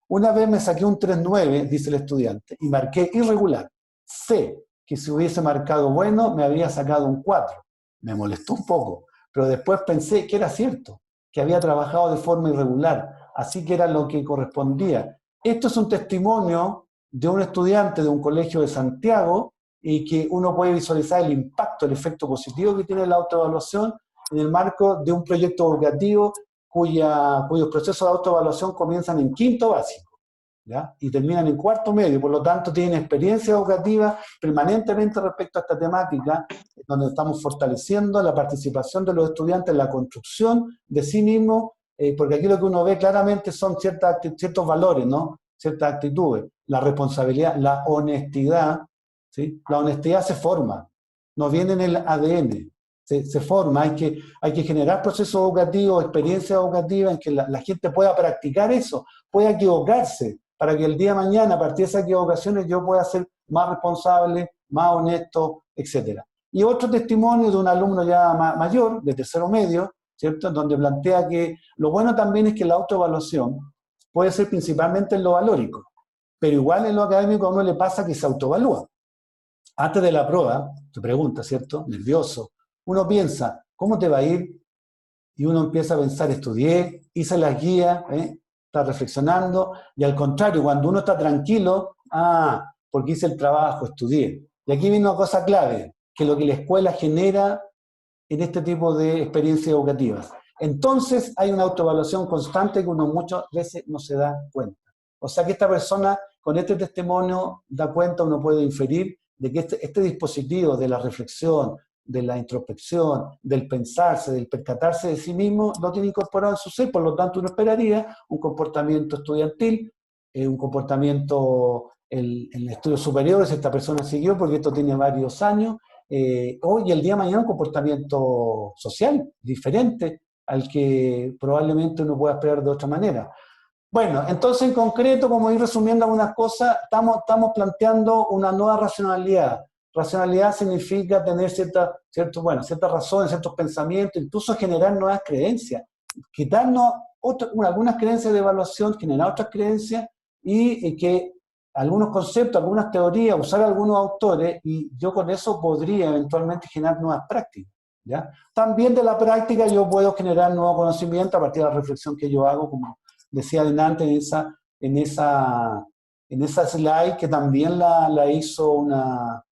Una vez me saqué un 3.9, dice el estudiante, y marqué irregular. Sé que si hubiese marcado bueno, me habría sacado un 4. Me molestó un poco, pero después pensé que era cierto, que había trabajado de forma irregular, así que era lo que correspondía. Esto es un testimonio de un estudiante de un colegio de Santiago, y que uno puede visualizar el impacto, el efecto positivo que tiene la autoevaluación en el marco de un proyecto educativo cuyos procesos de autoevaluación comienzan en quinto básico, ¿ya? Y terminan en cuarto medio, por lo tanto tienen experiencia educativa permanentemente respecto a esta temática, donde estamos fortaleciendo la participación de los estudiantes en la construcción de sí mismos, porque aquí lo que uno ve claramente son ciertos valores, ¿no? Ciertas actitudes, la responsabilidad, la honestidad, ¿sí? La honestidad se forma, no viene en el ADN, se forma, hay que generar procesos educativos, experiencias educativas en que la gente pueda practicar eso, pueda equivocarse, para que el día de mañana, a partir de esas equivocaciones, yo pueda ser más responsable, más honesto, etc. Y otro testimonio de un alumno ya mayor, de tercero medio, ¿cierto? Donde plantea que lo bueno también es que la autoevaluación puede ser principalmente en lo valórico, pero igual en lo académico a uno le pasa que se autoevalúa. Antes de la prueba, te pregunta, ¿cierto? Nervioso. Uno piensa, ¿cómo te va a ir? Y uno empieza a pensar, estudié, hice las guías, está reflexionando, y al contrario, cuando uno está tranquilo, porque hice el trabajo, estudié. Y aquí viene una cosa clave, que lo que la escuela genera en este tipo de experiencias educativas. Entonces hay una autoevaluación constante que uno muchas veces no se da cuenta. O sea que esta persona, con este testimonio, da cuenta, uno puede inferir de que este dispositivo de la reflexión, de la introspección, del pensarse, del percatarse de sí mismo, lo tiene incorporado en su ser, por lo tanto uno esperaría un comportamiento estudiantil, un comportamiento en estudios superiores, esta persona siguió porque esto tiene varios años, hoy el día de mañana un comportamiento social diferente al que probablemente uno pueda esperar de otra manera. Bueno, entonces en concreto, como ir resumiendo algunas cosas, estamos planteando una nueva racionalidad. Racionalidad significa tener ciertas razones, ciertos pensamientos, incluso generar nuevas creencias, quitarnos algunas creencias de evaluación, generar otras creencias y que algunos conceptos, algunas teorías, usar algunos autores, y yo con eso podría eventualmente generar nuevas prácticas, ¿ya? También de la práctica yo puedo generar nuevo conocimiento a partir de la reflexión que yo hago, como decía adelante en esa slide, que también la hizo una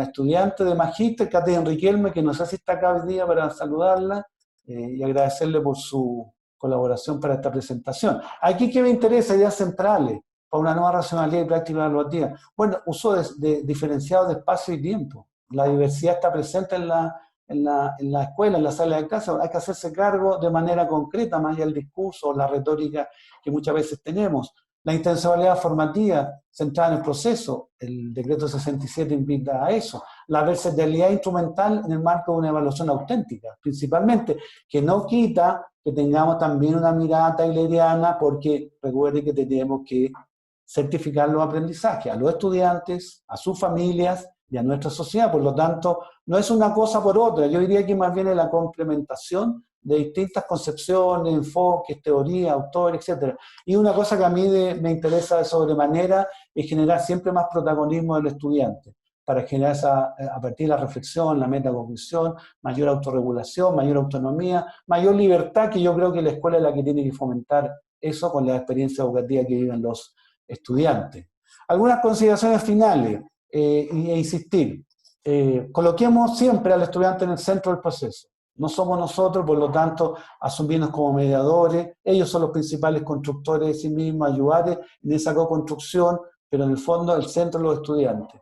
estudiante de magíster, Catherine Riquelme, que no sé si está acá hoy día para saludarla y agradecerle por su colaboración para esta presentación. Aquí que me interesa, ideas centrales para una nueva racionalidad y práctica evaluativa. Bueno, uso diferenciado de espacio y tiempo. La diversidad está presente en la escuela, en la sala de clase. Hay que hacerse cargo de manera concreta, más allá del discurso o la retórica que muchas veces tenemos. La intencionalidad formativa centrada en el proceso, el decreto 67 invita a eso. La versatilidad instrumental en el marco de una evaluación auténtica, principalmente, que no quita que tengamos también una mirada tayloriana, porque recuerde que tenemos que certificar los aprendizajes a los estudiantes, a sus familias y a nuestra sociedad. Por lo tanto, no es una cosa por otra. Yo diría que más bien es la complementación de distintas concepciones, enfoques, teorías, autores, etc. Y una cosa que a mí me interesa de sobremanera es generar siempre más protagonismo del estudiante, para generar a partir de la reflexión, la metacognición, mayor autorregulación, mayor autonomía, mayor libertad, que yo creo que la escuela es la que tiene que fomentar eso con la experiencia educativa que viven los estudiantes. Algunas consideraciones finales, e insistir. Coloquemos siempre al estudiante en el centro del proceso. No somos nosotros, por lo tanto, asumirnos como mediadores. Ellos son los principales constructores de sí mismos, ayudar en esa co-construcción, pero en el fondo el centro de los estudiantes.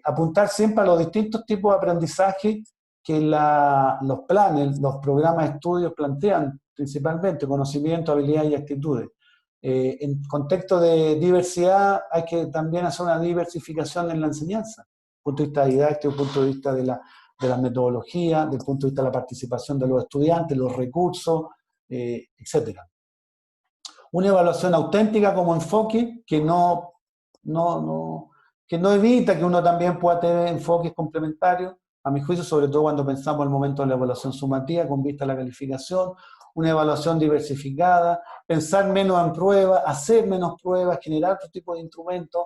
Apuntar siempre a los distintos tipos de aprendizaje que los planes, los programas de estudios plantean, principalmente conocimiento, habilidades y actitudes. En contexto de diversidad hay que también hacer una diversificación en la enseñanza, desde el punto de vista didáctico, desde el punto de vista de la metodología, desde el punto de vista de la participación de los estudiantes, los recursos, etc. Una evaluación auténtica como enfoque que no evita que uno también pueda tener enfoques complementarios, a mi juicio, sobre todo cuando pensamos en el momento de la evaluación sumativa con vista a la calificación, una evaluación diversificada, pensar menos en pruebas, hacer menos pruebas, generar otro tipo de instrumentos,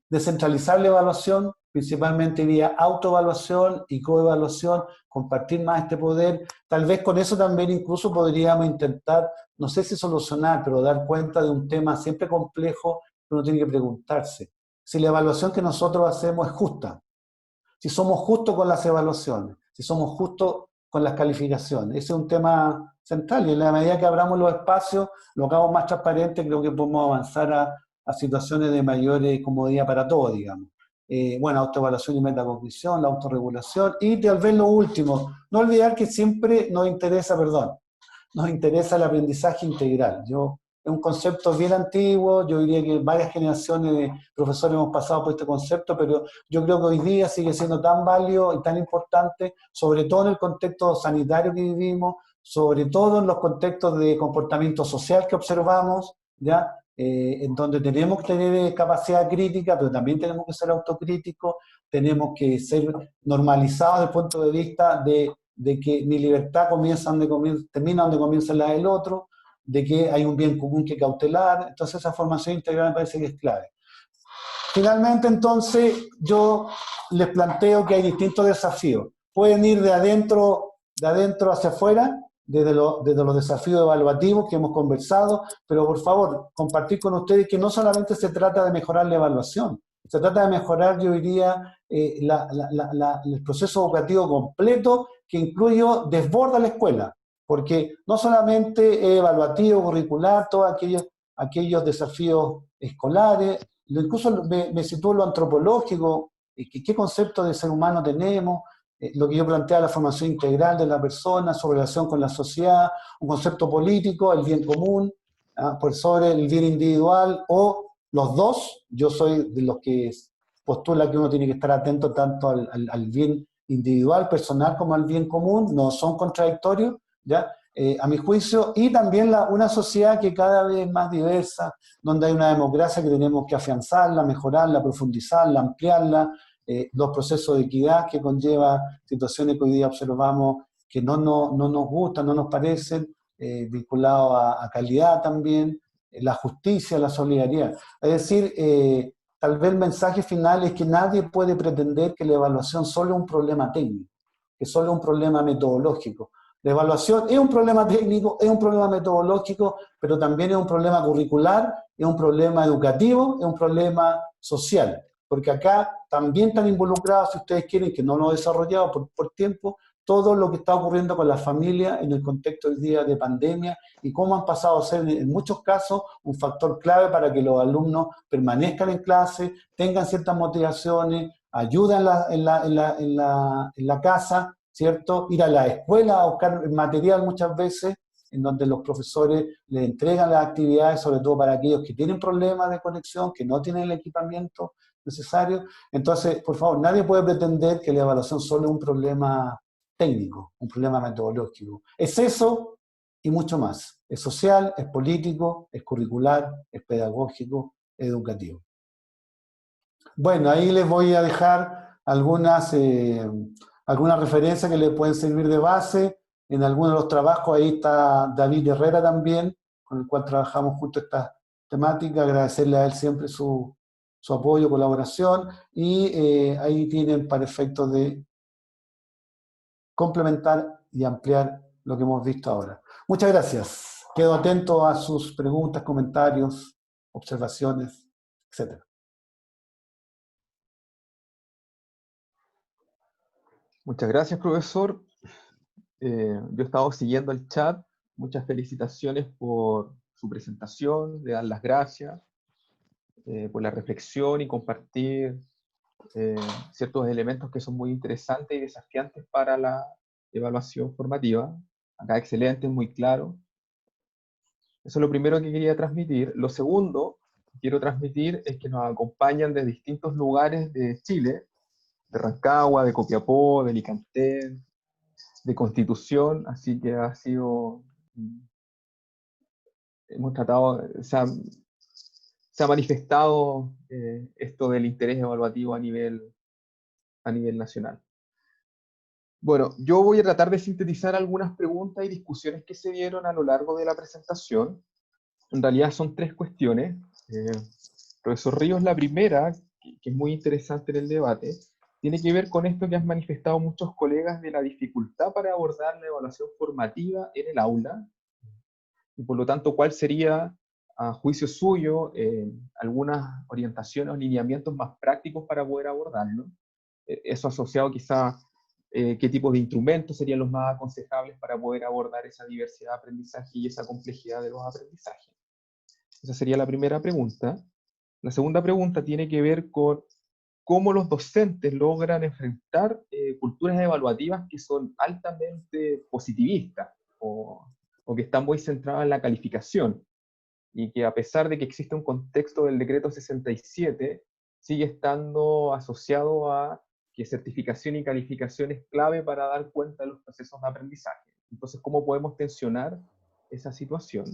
descentralizar la evaluación, principalmente vía autoevaluación y coevaluación, compartir más este poder. Tal vez con eso también incluso podríamos intentar, no sé si solucionar, pero dar cuenta de un tema siempre complejo que uno tiene que preguntarse. Si la evaluación que nosotros hacemos es justa, si somos justos con las evaluaciones, si somos justos con las calificaciones. Ese es un tema central y en la medida que abramos los espacios, lo hagamos más transparente, creo que podemos avanzar a situaciones de mayor comodidad para todos, digamos. Bueno, autoevaluación y metacognición, la autorregulación y tal vez lo último, no olvidar que siempre nos interesa el aprendizaje integral. Es un concepto bien antiguo, yo diría que varias generaciones de profesores hemos pasado por este concepto, pero yo creo que hoy día sigue siendo tan válido y tan importante, sobre todo en el contexto sanitario que vivimos, sobre todo en los contextos de comportamiento social que observamos, ¿ya? En donde tenemos que tener capacidad crítica, pero también tenemos que ser autocríticos, tenemos que ser normalizados desde el punto de vista de que mi libertad termina donde comienza la del otro, de que hay un bien común que cautelar. Entonces esa formación integral me parece que es clave. Finalmente, entonces, yo les planteo que hay distintos desafíos. Pueden ir de adentro hacia afuera, desde los desafíos evaluativos que hemos conversado, pero por favor, compartir con ustedes que no solamente se trata de mejorar la evaluación, se trata de mejorar, yo diría, el proceso educativo completo que desborda la escuela, porque no solamente es evaluativo, curricular, todos aquellos desafíos escolares, incluso me sitúo en lo antropológico, qué concepto de ser humano tenemos, lo que yo planteaba, la formación integral de la persona, su relación con la sociedad, un concepto político, el bien común, por sobre el bien individual, o los dos. Yo soy de los que postula que uno tiene que estar atento tanto al bien individual, personal, como al bien común, no son contradictorios, ¿ya? A mi juicio, y también una sociedad que cada vez es más diversa, donde hay una democracia que tenemos que afianzarla, mejorarla, profundizarla, ampliarla, los procesos de equidad que conlleva situaciones que hoy día observamos que no nos gustan, no nos parecen, vinculados a calidad también, la justicia, la solidaridad. Es decir, tal vez el mensaje final es que nadie puede pretender que la evaluación solo es un problema técnico, que solo es un problema metodológico. La evaluación es un problema técnico, es un problema metodológico, pero también es un problema curricular, es un problema educativo, es un problema social. Porque acá también están involucrados, si ustedes quieren, que no lo he desarrollado por tiempo, todo lo que está ocurriendo con las familias en el contexto del día de pandemia y cómo han pasado a ser en muchos casos un factor clave para que los alumnos permanezcan en clase, tengan ciertas motivaciones, ayuden en la casa, ¿cierto? Ir a la escuela a buscar material muchas veces, en donde los profesores les entregan las actividades, sobre todo para aquellos que tienen problemas de conexión, que no tienen el equipamiento necesario. Entonces, por favor, nadie puede pretender que la evaluación solo es un problema técnico, un problema metodológico. Es eso y mucho más. Es social, es político, es curricular, es pedagógico, es educativo. Bueno, ahí les voy a dejar algunas referencias que les pueden servir de base. En algunos de los trabajos, ahí está David Herrera también, con el cual trabajamos junto a esta temática. Agradecerle a él siempre su apoyo, colaboración, y ahí tienen para efectos de complementar y ampliar lo que hemos visto ahora. Muchas gracias. Quedo atento a sus preguntas, comentarios, observaciones, etc. Muchas gracias, profesor. Yo he estado siguiendo el chat. Muchas felicitaciones por su presentación. Le dan las gracias por la reflexión y compartir ciertos elementos que son muy interesantes y desafiantes para la evaluación formativa. Acá excelente, muy claro. Eso es lo primero que quería transmitir. Lo segundo que quiero transmitir es que nos acompañan de distintos lugares de Chile, de Rancagua, de Copiapó, de Alicante, de Constitución, así que ha sido, hemos tratado, se ha manifestado esto del interés evaluativo a nivel nacional. Bueno, yo voy a tratar de sintetizar algunas preguntas y discusiones que se dieron a lo largo de la presentación. En realidad son tres cuestiones. Profesor Ríos, la primera, que es muy interesante en el debate, tiene que ver con esto que han manifestado muchos colegas de la dificultad para abordar la evaluación formativa en el aula, y por lo tanto, ¿cuál sería, a juicio suyo, algunas orientaciones o lineamientos más prácticos para poder abordarlo? Eso asociado quizá qué tipos de instrumentos serían los más aconsejables para poder abordar esa diversidad de aprendizaje y esa complejidad de los aprendizajes. Esa sería la primera pregunta. La segunda pregunta tiene que ver con cómo los docentes logran enfrentar culturas evaluativas que son altamente positivistas o que están muy centradas en la calificación, y que a pesar de que existe un contexto del decreto 67, sigue estando asociado a que certificación y calificación es clave para dar cuenta de los procesos de aprendizaje. Entonces, ¿cómo podemos tensionar esa situación?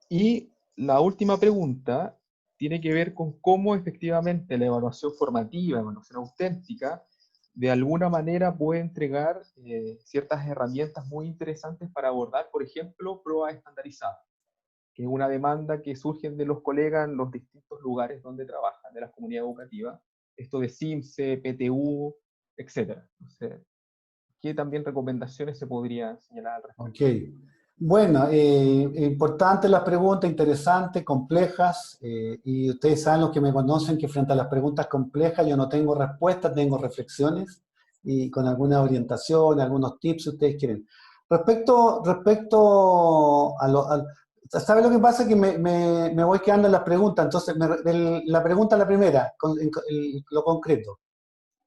Y la última pregunta tiene que ver con cómo efectivamente la evaluación formativa, evaluación auténtica, de alguna manera puede entregar ciertas herramientas muy interesantes para abordar, por ejemplo, pruebas estandarizadas, que es una demanda que surge de los colegas en los distintos lugares donde trabajan, de las comunidades educativas, esto de CIMSE, PTU, etc. Entonces, ¿qué también recomendaciones se podría señalar al respecto? Ok. Bueno, importantes las preguntas, interesantes, complejas, y ustedes saben, los que me conocen, que frente a las preguntas complejas yo no tengo respuestas, tengo reflexiones, y con alguna orientación, algunos tips si ustedes quieren. Respecto ¿sabe lo que pasa? Que me voy quedando en las preguntas, entonces la pregunta la primera, lo concreto.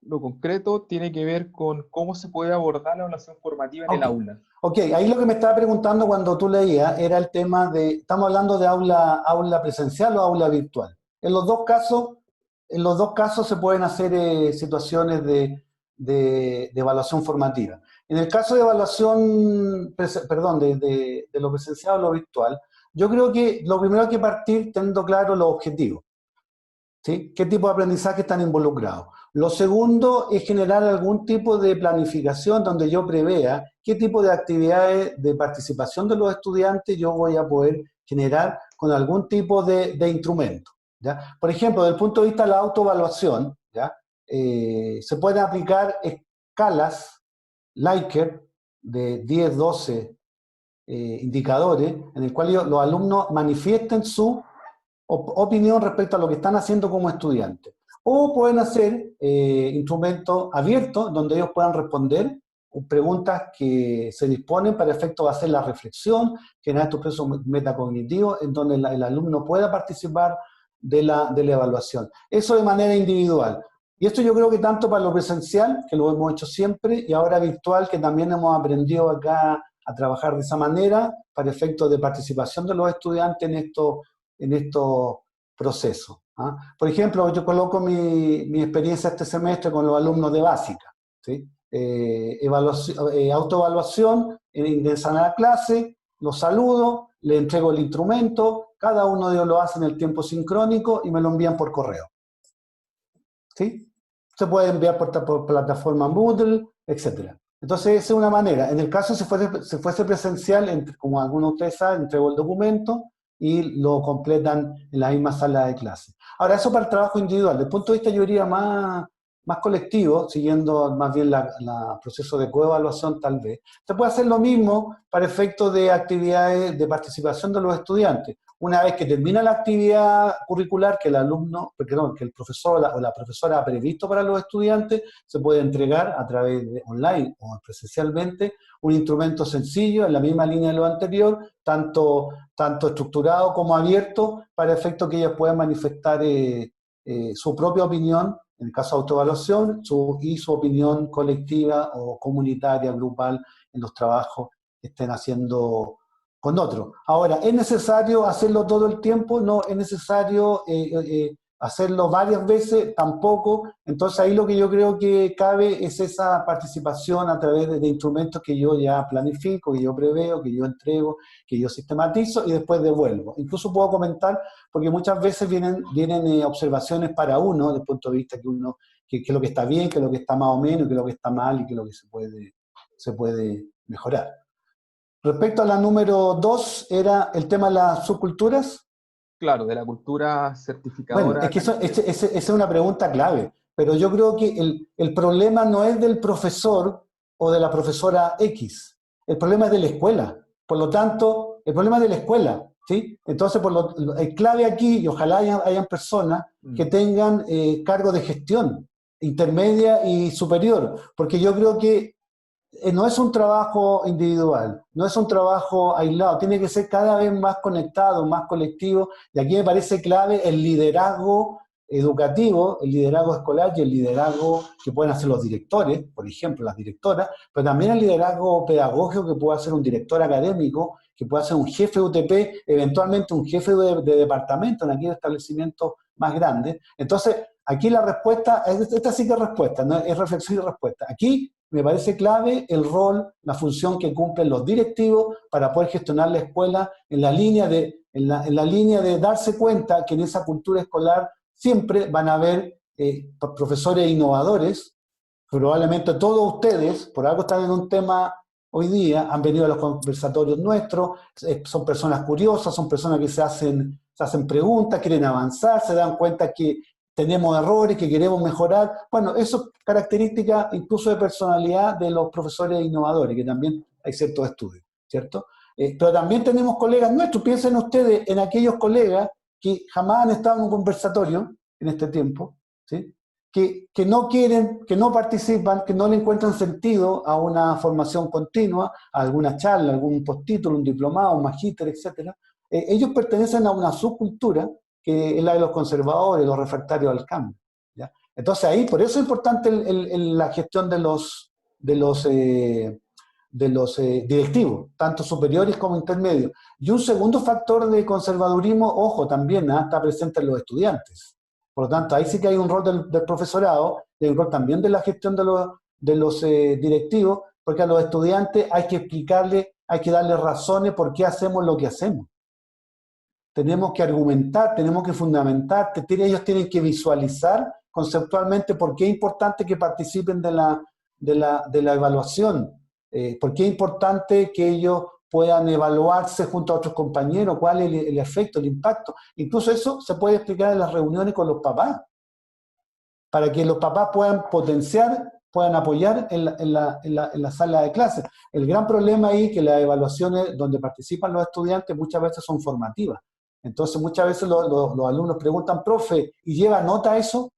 Lo concreto tiene que ver con cómo se puede abordar la evaluación formativa en el Ok. aula. Ok, ahí lo que me estaba preguntando cuando tú leías era el tema de, estamos hablando de aula presencial o aula virtual. En los dos casos se pueden hacer situaciones de evaluación formativa. En el caso de evaluación, perdón, de lo presencial o lo virtual, yo creo que lo primero hay que partir teniendo claro los objetivos. ¿Sí? ¿Qué tipo de aprendizaje están involucrados? Lo segundo es generar algún tipo de planificación donde yo prevea qué tipo de actividades de participación de los estudiantes yo voy a poder generar con algún tipo de instrumento, ¿ya? Por ejemplo, desde el punto de vista de la autoevaluación, ¿ya? Se pueden aplicar escalas Likert de 10, 12 indicadores en el cual los alumnos manifiesten su opinión respecto a lo que están haciendo como estudiantes. O pueden hacer instrumentos abiertos donde ellos puedan responder preguntas que se disponen para efecto de hacer la reflexión, generar estos procesos metacognitivos en donde el alumno pueda participar de la evaluación. Eso de manera individual. Y esto yo creo que tanto para lo presencial, que lo hemos hecho siempre, y ahora virtual, que también hemos aprendido acá a trabajar de esa manera para efectos de participación de los estudiantes en estos procesos. ¿Ah? Por ejemplo, yo coloco mi experiencia este semestre con los alumnos de básica, ¿sí? Autoevaluación, ingresan a la clase, los saludo, les entrego el instrumento, cada uno de ellos lo hace en el tiempo sincrónico y me lo envían por correo. ¿Sí? Se puede enviar por plataforma Moodle, etc. Entonces, esa es una manera. En el caso si fuese presencial, como algunos de ustedes saben, entrego el documento y lo completan en la misma sala de clase. Ahora, eso para el trabajo individual. Desde el punto de vista, yo diría, más colectivo, siguiendo más bien el proceso de coevaluación tal vez, se puede hacer lo mismo para efectos de actividades de participación de los estudiantes. Una vez que termina la actividad curricular que que el profesor o la profesora ha previsto para los estudiantes, se puede entregar a través de online o presencialmente un instrumento sencillo en la misma línea de lo anterior, tanto estructurado como abierto, para efecto que ellos puedan manifestar su propia opinión, en el caso de autoevaluación, y su opinión colectiva o comunitaria, grupal, en los trabajos que estén haciendo con otros. Ahora, ¿es necesario hacerlo todo el tiempo? No, es necesario hacerlo varias veces, tampoco. Entonces ahí lo que yo creo que cabe es esa participación a través de instrumentos que yo ya planifico, que yo preveo, que yo entrego, que yo sistematizo y después devuelvo. Incluso puedo comentar, porque muchas veces vienen observaciones para uno, desde el punto de vista que es lo que está bien, que es lo que está más o menos, que es lo que está mal y que es lo que se puede mejorar. Respecto a la número 2, era el tema de las subculturas. Claro, de la cultura certificadora. Bueno, es que esa es una pregunta clave, pero yo creo que el problema no es del profesor o de la profesora X, el problema es de la escuela. Por lo tanto, el problema es de la escuela, ¿sí? Entonces, es clave aquí, y ojalá hayan personas que tengan cargo de gestión intermedia y superior, porque yo creo que no es un trabajo individual, no es un trabajo aislado, tiene que ser cada vez más conectado, más colectivo, y aquí me parece clave el liderazgo educativo, el liderazgo escolar y el liderazgo que pueden hacer los directores, por ejemplo, las directoras, pero también el liderazgo pedagógico que puede hacer un director académico, que puede ser un jefe de UTP, eventualmente un jefe de departamento en aquellos establecimientos más grandes. Entonces, aquí la respuesta, esta sí que es respuesta, ¿no? Es reflexión y respuesta. Aquí me parece clave el rol, la función que cumplen los directivos para poder gestionar la escuela en la línea de darse cuenta que en esa cultura escolar siempre van a haber profesores innovadores. Probablemente todos ustedes, por algo están en un tema hoy día, han venido a los conversatorios nuestros, son personas curiosas, son personas que se hacen preguntas, quieren avanzar, se dan cuenta que tenemos errores, que queremos mejorar. Bueno, eso es característica incluso de personalidad de los profesores innovadores, que también hay ciertos estudios, ¿cierto? Pero también tenemos colegas nuestros, piensen ustedes en aquellos colegas que jamás han estado en un conversatorio en este tiempo, ¿sí? Que no quieren, que no participan, que no le encuentran sentido a una formación continua, a alguna charla, algún postítulo, un diplomado, un magíster, etc. Ellos pertenecen a una subcultura que es la de los conservadores, los refractarios al cambio, ¿ya? Entonces ahí, por eso es importante la gestión de los directivos, tanto superiores como intermedios. Y un segundo factor de conservadurismo, ojo, también está presente en los estudiantes. Por lo tanto, ahí sí que hay un rol del profesorado, y hay un rol también de la gestión de los directivos, porque a los estudiantes hay que explicarles, hay que darles razones por qué hacemos lo que hacemos. Tenemos que argumentar, tenemos que fundamentar, ellos tienen que visualizar conceptualmente por qué es importante que participen de la evaluación, por qué es importante que ellos puedan evaluarse junto a otros compañeros, cuál es el efecto, el impacto. Incluso eso se puede explicar en las reuniones con los papás, para que los papás puedan potenciar, puedan apoyar en la sala de clases. El gran problema ahí es que las evaluaciones donde participan los estudiantes muchas veces son formativas. Entonces muchas veces los alumnos preguntan, profe, ¿y lleva nota eso?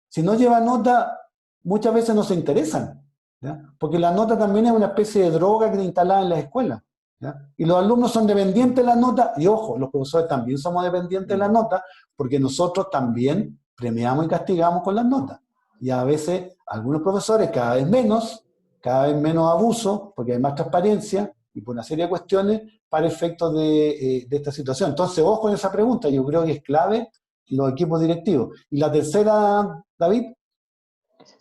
Si no lleva nota, muchas veces no se interesan, ¿ya? Porque la nota también es una especie de droga que instalada en las escuelas, ¿ya? Y los alumnos son dependientes de la nota, y ojo, los profesores también somos dependientes de la nota, porque nosotros también premiamos y castigamos con las notas. Y a veces algunos profesores, cada vez menos abuso, porque hay más transparencia, y por una serie de cuestiones, para efectos de esta situación. Entonces, ojo en esa pregunta, yo creo que es clave los equipos directivos. Y la tercera, David.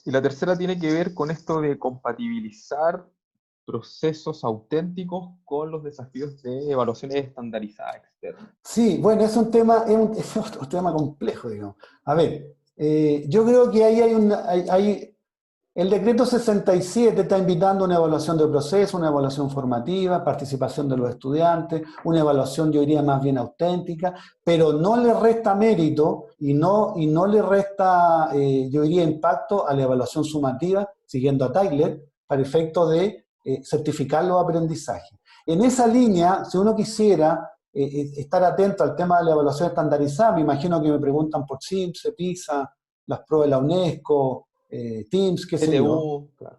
Y la tercera tiene que ver con esto de compatibilizar procesos auténticos con los desafíos de evaluaciones estandarizadas externas. Sí, bueno, es otro tema complejo, digamos. A ver, yo creo que ahí el decreto 67 está invitando a una evaluación de proceso, una evaluación formativa, participación de los estudiantes, una evaluación, yo diría, más bien auténtica, pero no le resta mérito y no le resta, yo diría, impacto a la evaluación sumativa, siguiendo a Tyler, para efecto de certificar los aprendizajes. En esa línea, si uno quisiera estar atento al tema de la evaluación estandarizada, me imagino que me preguntan por CIMSE, PISA, las pruebas de la UNESCO, Teams, qué sé yo. Claro.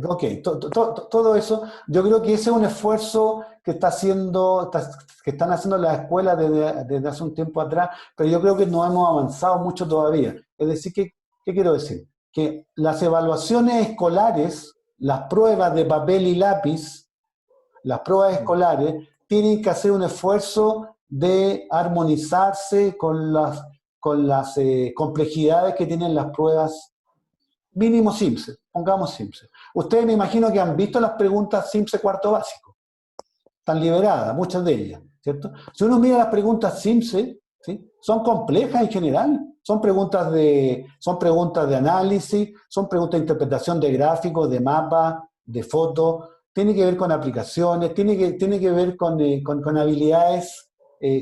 Ok, todo eso, yo creo que ese es un esfuerzo que están haciendo las escuelas desde hace un tiempo atrás, pero yo creo que no hemos avanzado mucho todavía. Es decir, ¿qué quiero decir? Que las evaluaciones escolares, las pruebas de papel y lápiz, las pruebas escolares, tienen que hacer un esfuerzo de armonizarse con las complejidades que tienen las pruebas mínimo CIMSE, pongamos CIMSE. Ustedes me imagino que han visto las preguntas CIMSE cuarto básico. Están liberadas, muchas de ellas, ¿cierto? Si uno mira las preguntas CIMSE, ¿sí? Son complejas en general. Son preguntas de análisis, son preguntas de interpretación de gráficos, de mapas, de fotos. Tiene que ver con aplicaciones, tiene que ver con habilidades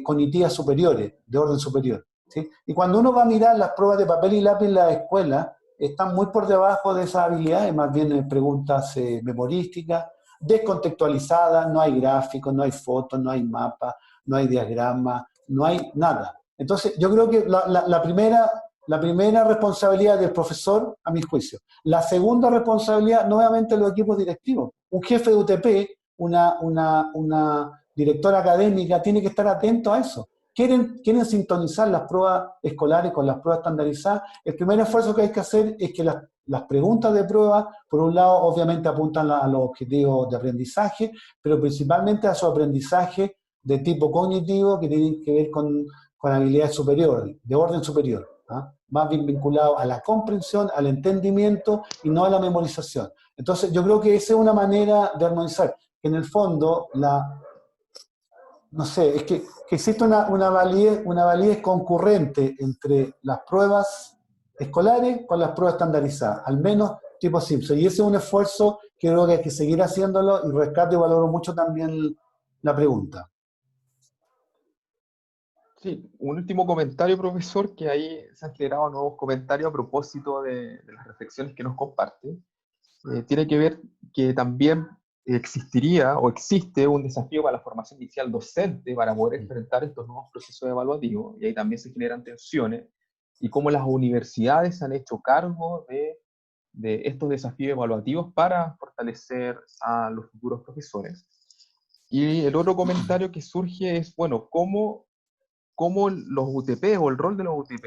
cognitivas superiores, de orden superior, ¿sí? Y cuando uno va a mirar las pruebas de papel y lápiz en la escuela, están muy por debajo de esas habilidades, más bien preguntas memorísticas, descontextualizadas, no hay gráficos, no hay fotos, no hay mapas, no hay diagramas, no hay nada. Entonces, yo creo que la primera La primera responsabilidad del profesor, a mi juicio. La segunda responsabilidad, nuevamente, los equipos directivos. Un jefe de UTP, una directora académica, tiene que estar atento a eso. Quieren sintonizar las pruebas escolares con las pruebas estandarizadas. El primer esfuerzo que hay que hacer es que las preguntas de prueba, por un lado, obviamente apuntan a los objetivos de aprendizaje, pero principalmente a su aprendizaje de tipo cognitivo que tienen que ver con habilidades superiores, de orden superior, ¿ah? Más bien vinculado a la comprensión, al entendimiento y no a la memorización. Entonces, yo creo que esa es una manera de armonizar, que en el fondo, no sé, es que existe una validez concurrente entre las pruebas escolares con las pruebas estandarizadas, al menos tipo Simpson. Y ese es un esfuerzo que creo que hay que seguir haciéndolo, y rescato y valoro mucho también la pregunta. Sí, un último comentario, profesor, que ahí se han generado nuevos comentarios a propósito de las reflexiones que nos comparte. Tiene que ver que también existiría o existe un desafío para la formación inicial docente para poder enfrentar estos nuevos procesos evaluativos, y ahí también se generan tensiones, y cómo las universidades se han hecho cargo de estos desafíos evaluativos para fortalecer a los futuros profesores. Y el otro comentario que surge es, bueno, cómo los UTP o el rol de los UTP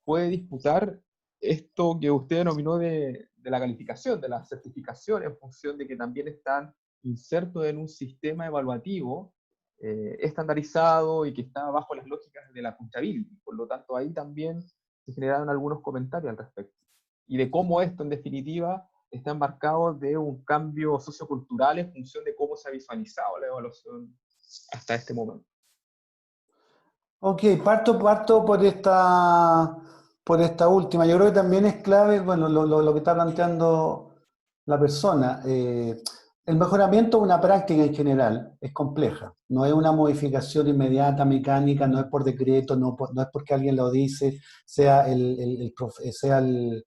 puede disputar esto que usted denominó de la calificación, de la certificación, en función de que también están insertos en un sistema evaluativo estandarizado y que está bajo las lógicas de la accountability. Por lo tanto, ahí también se generaron algunos comentarios al respecto. Y de cómo esto, en definitiva, está enmarcado de un cambio sociocultural en función de cómo se ha visualizado la evaluación hasta este momento. Ok, parto por esta última. Yo creo que también es clave, bueno, lo que está planteando la persona. El mejoramiento de una práctica en general es compleja. No es una modificación inmediata, mecánica, no es por decreto, no es porque alguien lo dice, sea el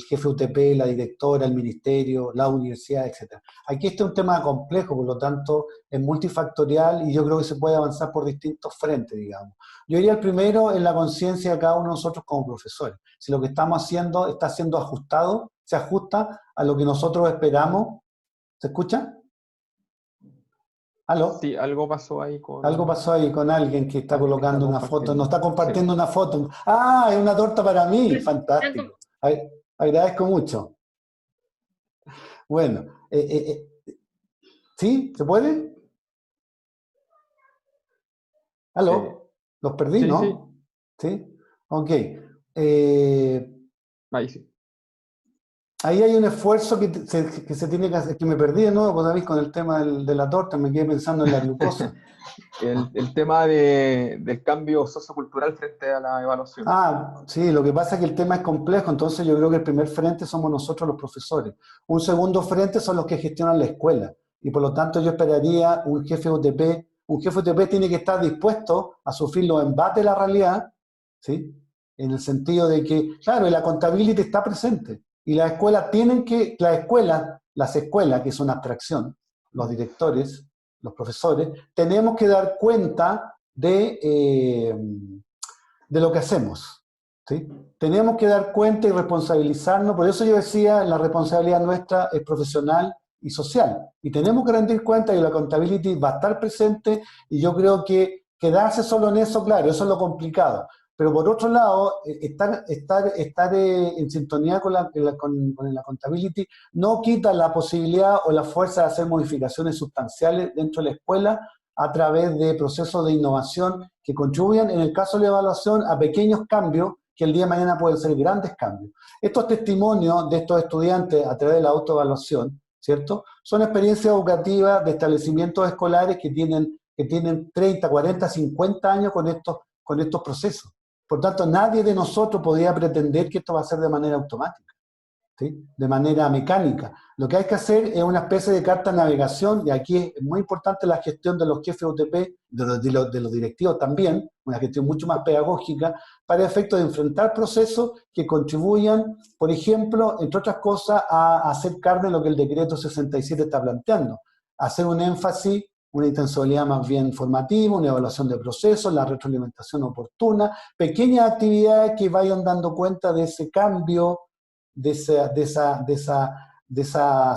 jefe UTP, la directora, el ministerio, la universidad, etc. Aquí este es un tema complejo, por lo tanto es multifactorial, y yo creo que se puede avanzar por distintos frentes, digamos. Yo diría el primero en la conciencia de cada uno de nosotros como profesores. Si lo que estamos haciendo está siendo ajustado, se ajusta a lo que nosotros esperamos. ¿Se escucha? ¿Aló? Sí, algo pasó ahí con... Algo pasó ahí con alguien que está colocando una foto, nos está compartiendo sí. una foto. ¡Ah, es una torta para mí! Fantástico. Agradezco mucho. Bueno, ¿sí? ¿Se puede? ¿Aló? Los perdí, sí, ¿no? ¿Sí? Ok. Ahí sí. Ahí hay un esfuerzo que se tiene que hacer, que me perdí de nuevo, pues, David, con el tema de la torta, me quedé pensando en la glucosa. El tema del cambio sociocultural frente a la evaluación. Ah, sí, lo que pasa es que el tema es complejo, entonces yo creo que el primer frente somos nosotros los profesores. Un segundo frente son los que gestionan la escuela, y por lo tanto yo esperaría un jefe UTP tiene que estar dispuesto a sufrir los embates de la realidad, ¿sí? En el sentido de que, claro, la accountability está presente, y las escuelas las escuelas, que es una abstracción, los directores, los profesores, tenemos que dar cuenta de lo que hacemos, ¿sí? Tenemos que dar cuenta y responsabilizarnos. Por eso yo decía, la responsabilidad nuestra es profesional y social, y tenemos que rendir cuenta, y la accountability va a estar presente, y yo creo que quedarse solo en eso, claro, eso es lo complicado. Pero por otro lado, estar en sintonía con la accountability no quita la posibilidad o la fuerza de hacer modificaciones sustanciales dentro de la escuela a través de procesos de innovación que contribuyan, en el caso de la evaluación, a pequeños cambios que el día de mañana pueden ser grandes cambios. Estos testimonios de estos estudiantes a través de la autoevaluación, ¿cierto? Son experiencias educativas de establecimientos escolares que tienen 30, 40, 50 años con estos procesos. Por tanto, nadie de nosotros podía pretender que esto va a ser de manera automática, ¿sí? De manera mecánica. Lo que hay que hacer es una especie de carta de navegación, y aquí es muy importante la gestión de los jefes UTP, de los directivos también, una gestión mucho más pedagógica, para el efecto de enfrentar procesos que contribuyan, por ejemplo, entre otras cosas, a hacer carne lo que el decreto 67 está planteando, hacer un énfasis una intencionalidad más bien formativa, una evaluación de procesos, la retroalimentación oportuna, pequeñas actividades que vayan dando cuenta de ese cambio, de esa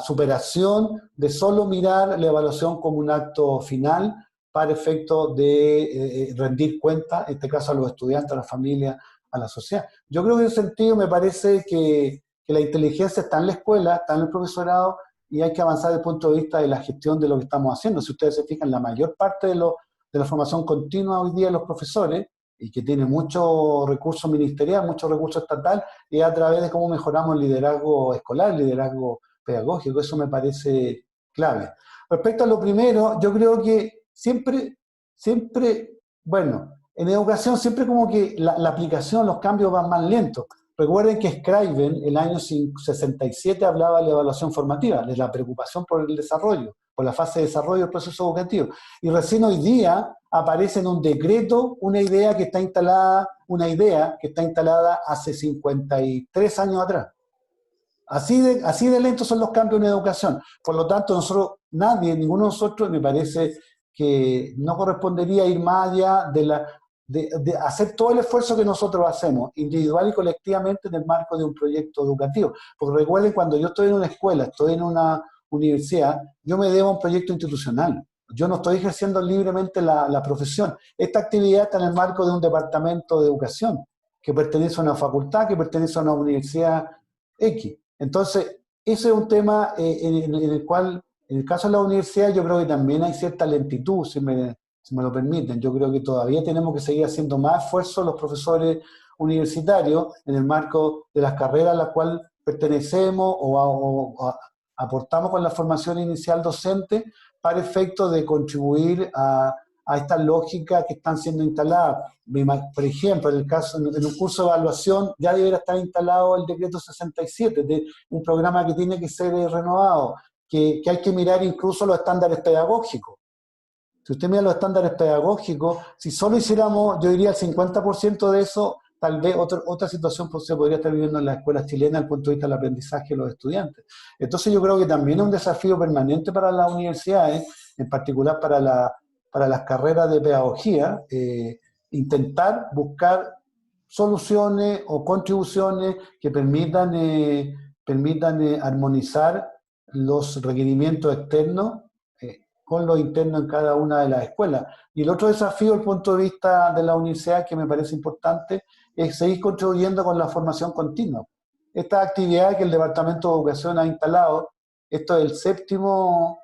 superación, de solo mirar la evaluación como un acto final para efecto de rendir cuenta, en este caso a los estudiantes, a la familia, a la sociedad. Yo creo que en ese sentido me parece que la inteligencia está en la escuela, está en el profesorado, y hay que avanzar desde el punto de vista de la gestión de lo que estamos haciendo. Si ustedes se fijan, la mayor parte de la formación continua hoy día de los profesores, y que tiene mucho recurso ministerial, mucho recurso estatal, y a través de cómo mejoramos el liderazgo escolar, el liderazgo pedagógico. Eso me parece clave. Respecto a lo primero, yo creo que siempre, bueno, en educación siempre como que la aplicación, los cambios van más lentos. Recuerden que Scriven, en el año 67, hablaba de la evaluación formativa, de la preocupación por el desarrollo, por la fase de desarrollo del proceso educativo. Y recién hoy día aparece en un decreto una idea que está instalada hace 53 años atrás. Así de lentos son los cambios en educación. Por lo tanto, ninguno de nosotros, me parece que no correspondería ir más allá de hacer todo el esfuerzo que nosotros hacemos, individual y colectivamente, en el marco de un proyecto educativo. Porque recuerden, cuando yo estoy en una escuela, estoy en una universidad, yo me debo a un proyecto institucional. Yo no estoy ejerciendo libremente la profesión. Esta actividad está en el marco de un departamento de educación, que pertenece a una facultad, que pertenece a una universidad X. Entonces, ese es un tema en el cual, en el caso de la universidad, yo creo que también hay cierta lentitud, si me lo permiten. Yo creo que todavía tenemos que seguir haciendo más esfuerzo los profesores universitarios en el marco de las carreras a las cuales pertenecemos o aportamos con la formación inicial docente, para efecto de contribuir a estas lógicas que están siendo instaladas. Por ejemplo, en un curso de evaluación ya debería estar instalado el decreto 67, de un programa que tiene que ser renovado, que hay que mirar incluso los estándares pedagógicos. Si usted mira los estándares pedagógicos, si solo hiciéramos, yo diría, el 50% de eso, tal vez otra situación se podría estar viviendo en las escuelas chilenas desde el punto de vista del aprendizaje de los estudiantes. Entonces yo creo que también es un desafío permanente para las universidades, en particular para las carreras de pedagogía, intentar buscar soluciones o contribuciones que permitan armonizar los requerimientos externos con lo interno en cada una de las escuelas. Y el otro desafío, desde el punto de vista de la universidad, que me parece importante, es seguir contribuyendo con la formación continua. Esta actividad que el Departamento de Educación ha instalado, esto es el séptimo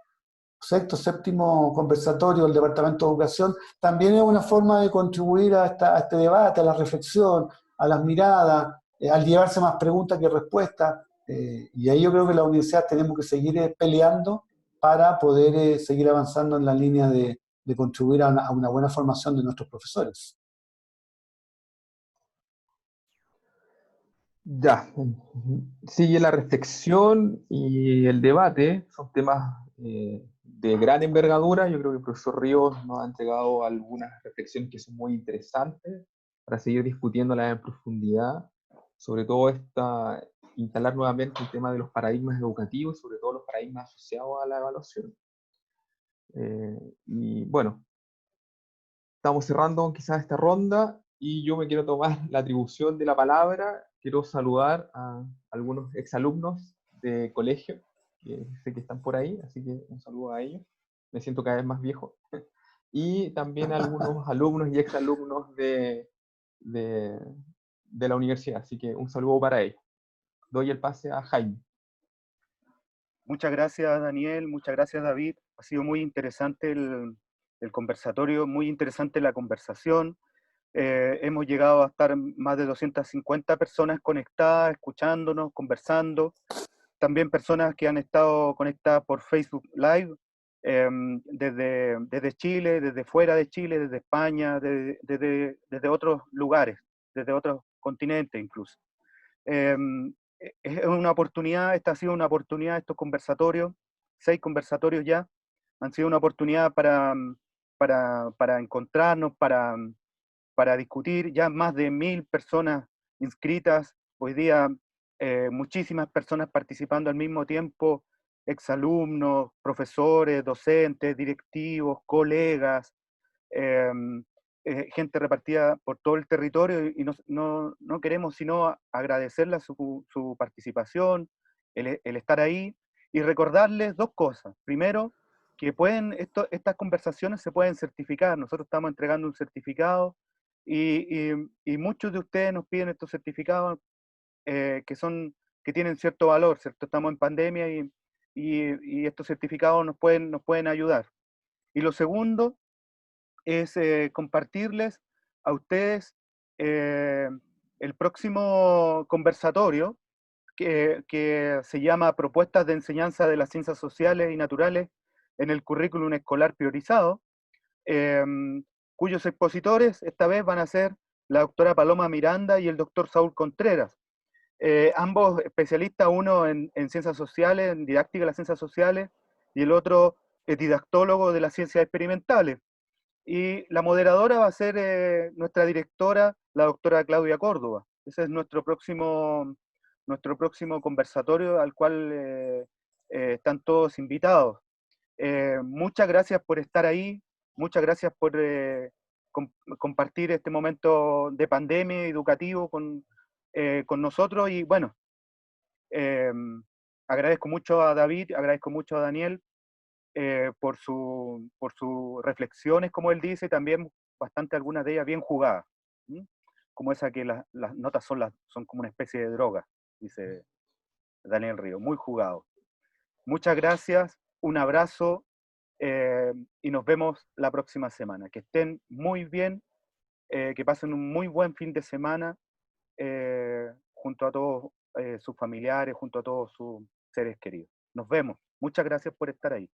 conversatorio del Departamento de Educación, también es una forma de contribuir a este debate, a la reflexión, a las miradas, al llevarse más preguntas que respuestas. Y ahí yo creo que la universidad tenemos que seguir peleando para poder seguir avanzando en la línea de contribuir a una buena formación de nuestros profesores. Ya, sigue la reflexión y el debate, son temas de gran envergadura. Yo creo que el profesor Ríos nos ha entregado algunas reflexiones que son muy interesantes para seguir discutiéndolas en profundidad, sobre todo instalar nuevamente el tema de los paradigmas educativos, sobre todo los paradigmas asociados a la evaluación. Y bueno, estamos cerrando quizás esta ronda y yo me quiero tomar la atribución de la palabra. Quiero saludar a algunos exalumnos de colegio, que sé que están por ahí, así que un saludo a ellos. Me siento cada vez más viejo. Y también a algunos alumnos y exalumnos de la universidad, así que un saludo para ellos. Doy el pase a Jaime. Muchas gracias, Daniel, muchas gracias, David. Ha sido muy interesante el conversatorio, muy interesante la conversación. Hemos llegado a estar más de 250 personas conectadas, escuchándonos, conversando. También personas que han estado conectadas por Facebook Live, desde Chile, desde fuera de Chile, desde España, desde otros lugares, desde otros continentes incluso. Es una oportunidad, esta ha sido una oportunidad, estos conversatorios, 6 conversatorios ya, han sido una oportunidad para encontrarnos, para discutir. Ya más de 1000 personas inscritas, hoy día muchísimas personas participando al mismo tiempo exalumnos, profesores, docentes, directivos, colegas, gente repartida por todo el territorio, y no queremos sino agradecerles su participación, el estar ahí, y recordarles dos cosas. Primero, que estas conversaciones se pueden certificar. Nosotros estamos entregando un certificado, y muchos de ustedes nos piden estos certificados que tienen cierto valor, ¿cierto? Estamos en pandemia, y estos certificados nos pueden ayudar. Y lo segundo es compartirles a ustedes el próximo conversatorio que se llama Propuestas de Enseñanza de las Ciencias Sociales y Naturales en el Currículum Escolar Priorizado, cuyos expositores esta vez van a ser la doctora Paloma Miranda y el doctor Saúl Contreras. Ambos especialistas, uno en ciencias sociales, en didáctica de las ciencias sociales, y el otro es didactólogo de las ciencias experimentales. Y la moderadora va a ser nuestra directora, la doctora Claudia Córdoba. Ese es nuestro próximo conversatorio al cual están todos invitados. Muchas gracias por estar ahí, muchas gracias por compartir este momento de pandemia educativo con nosotros, y bueno, agradezco mucho a David, agradezco mucho a Daniel por sus reflexiones, como él dice, también bastante, algunas de ellas bien jugadas, ¿sí? Como esa que las notas son como una especie de droga, dice Daniel Río, muy jugado. Muchas gracias, un abrazo, y nos vemos la próxima semana. Que estén muy bien, que pasen un muy buen fin de semana junto a todos sus familiares, junto a todos sus seres queridos. Nos vemos. Muchas gracias por estar ahí.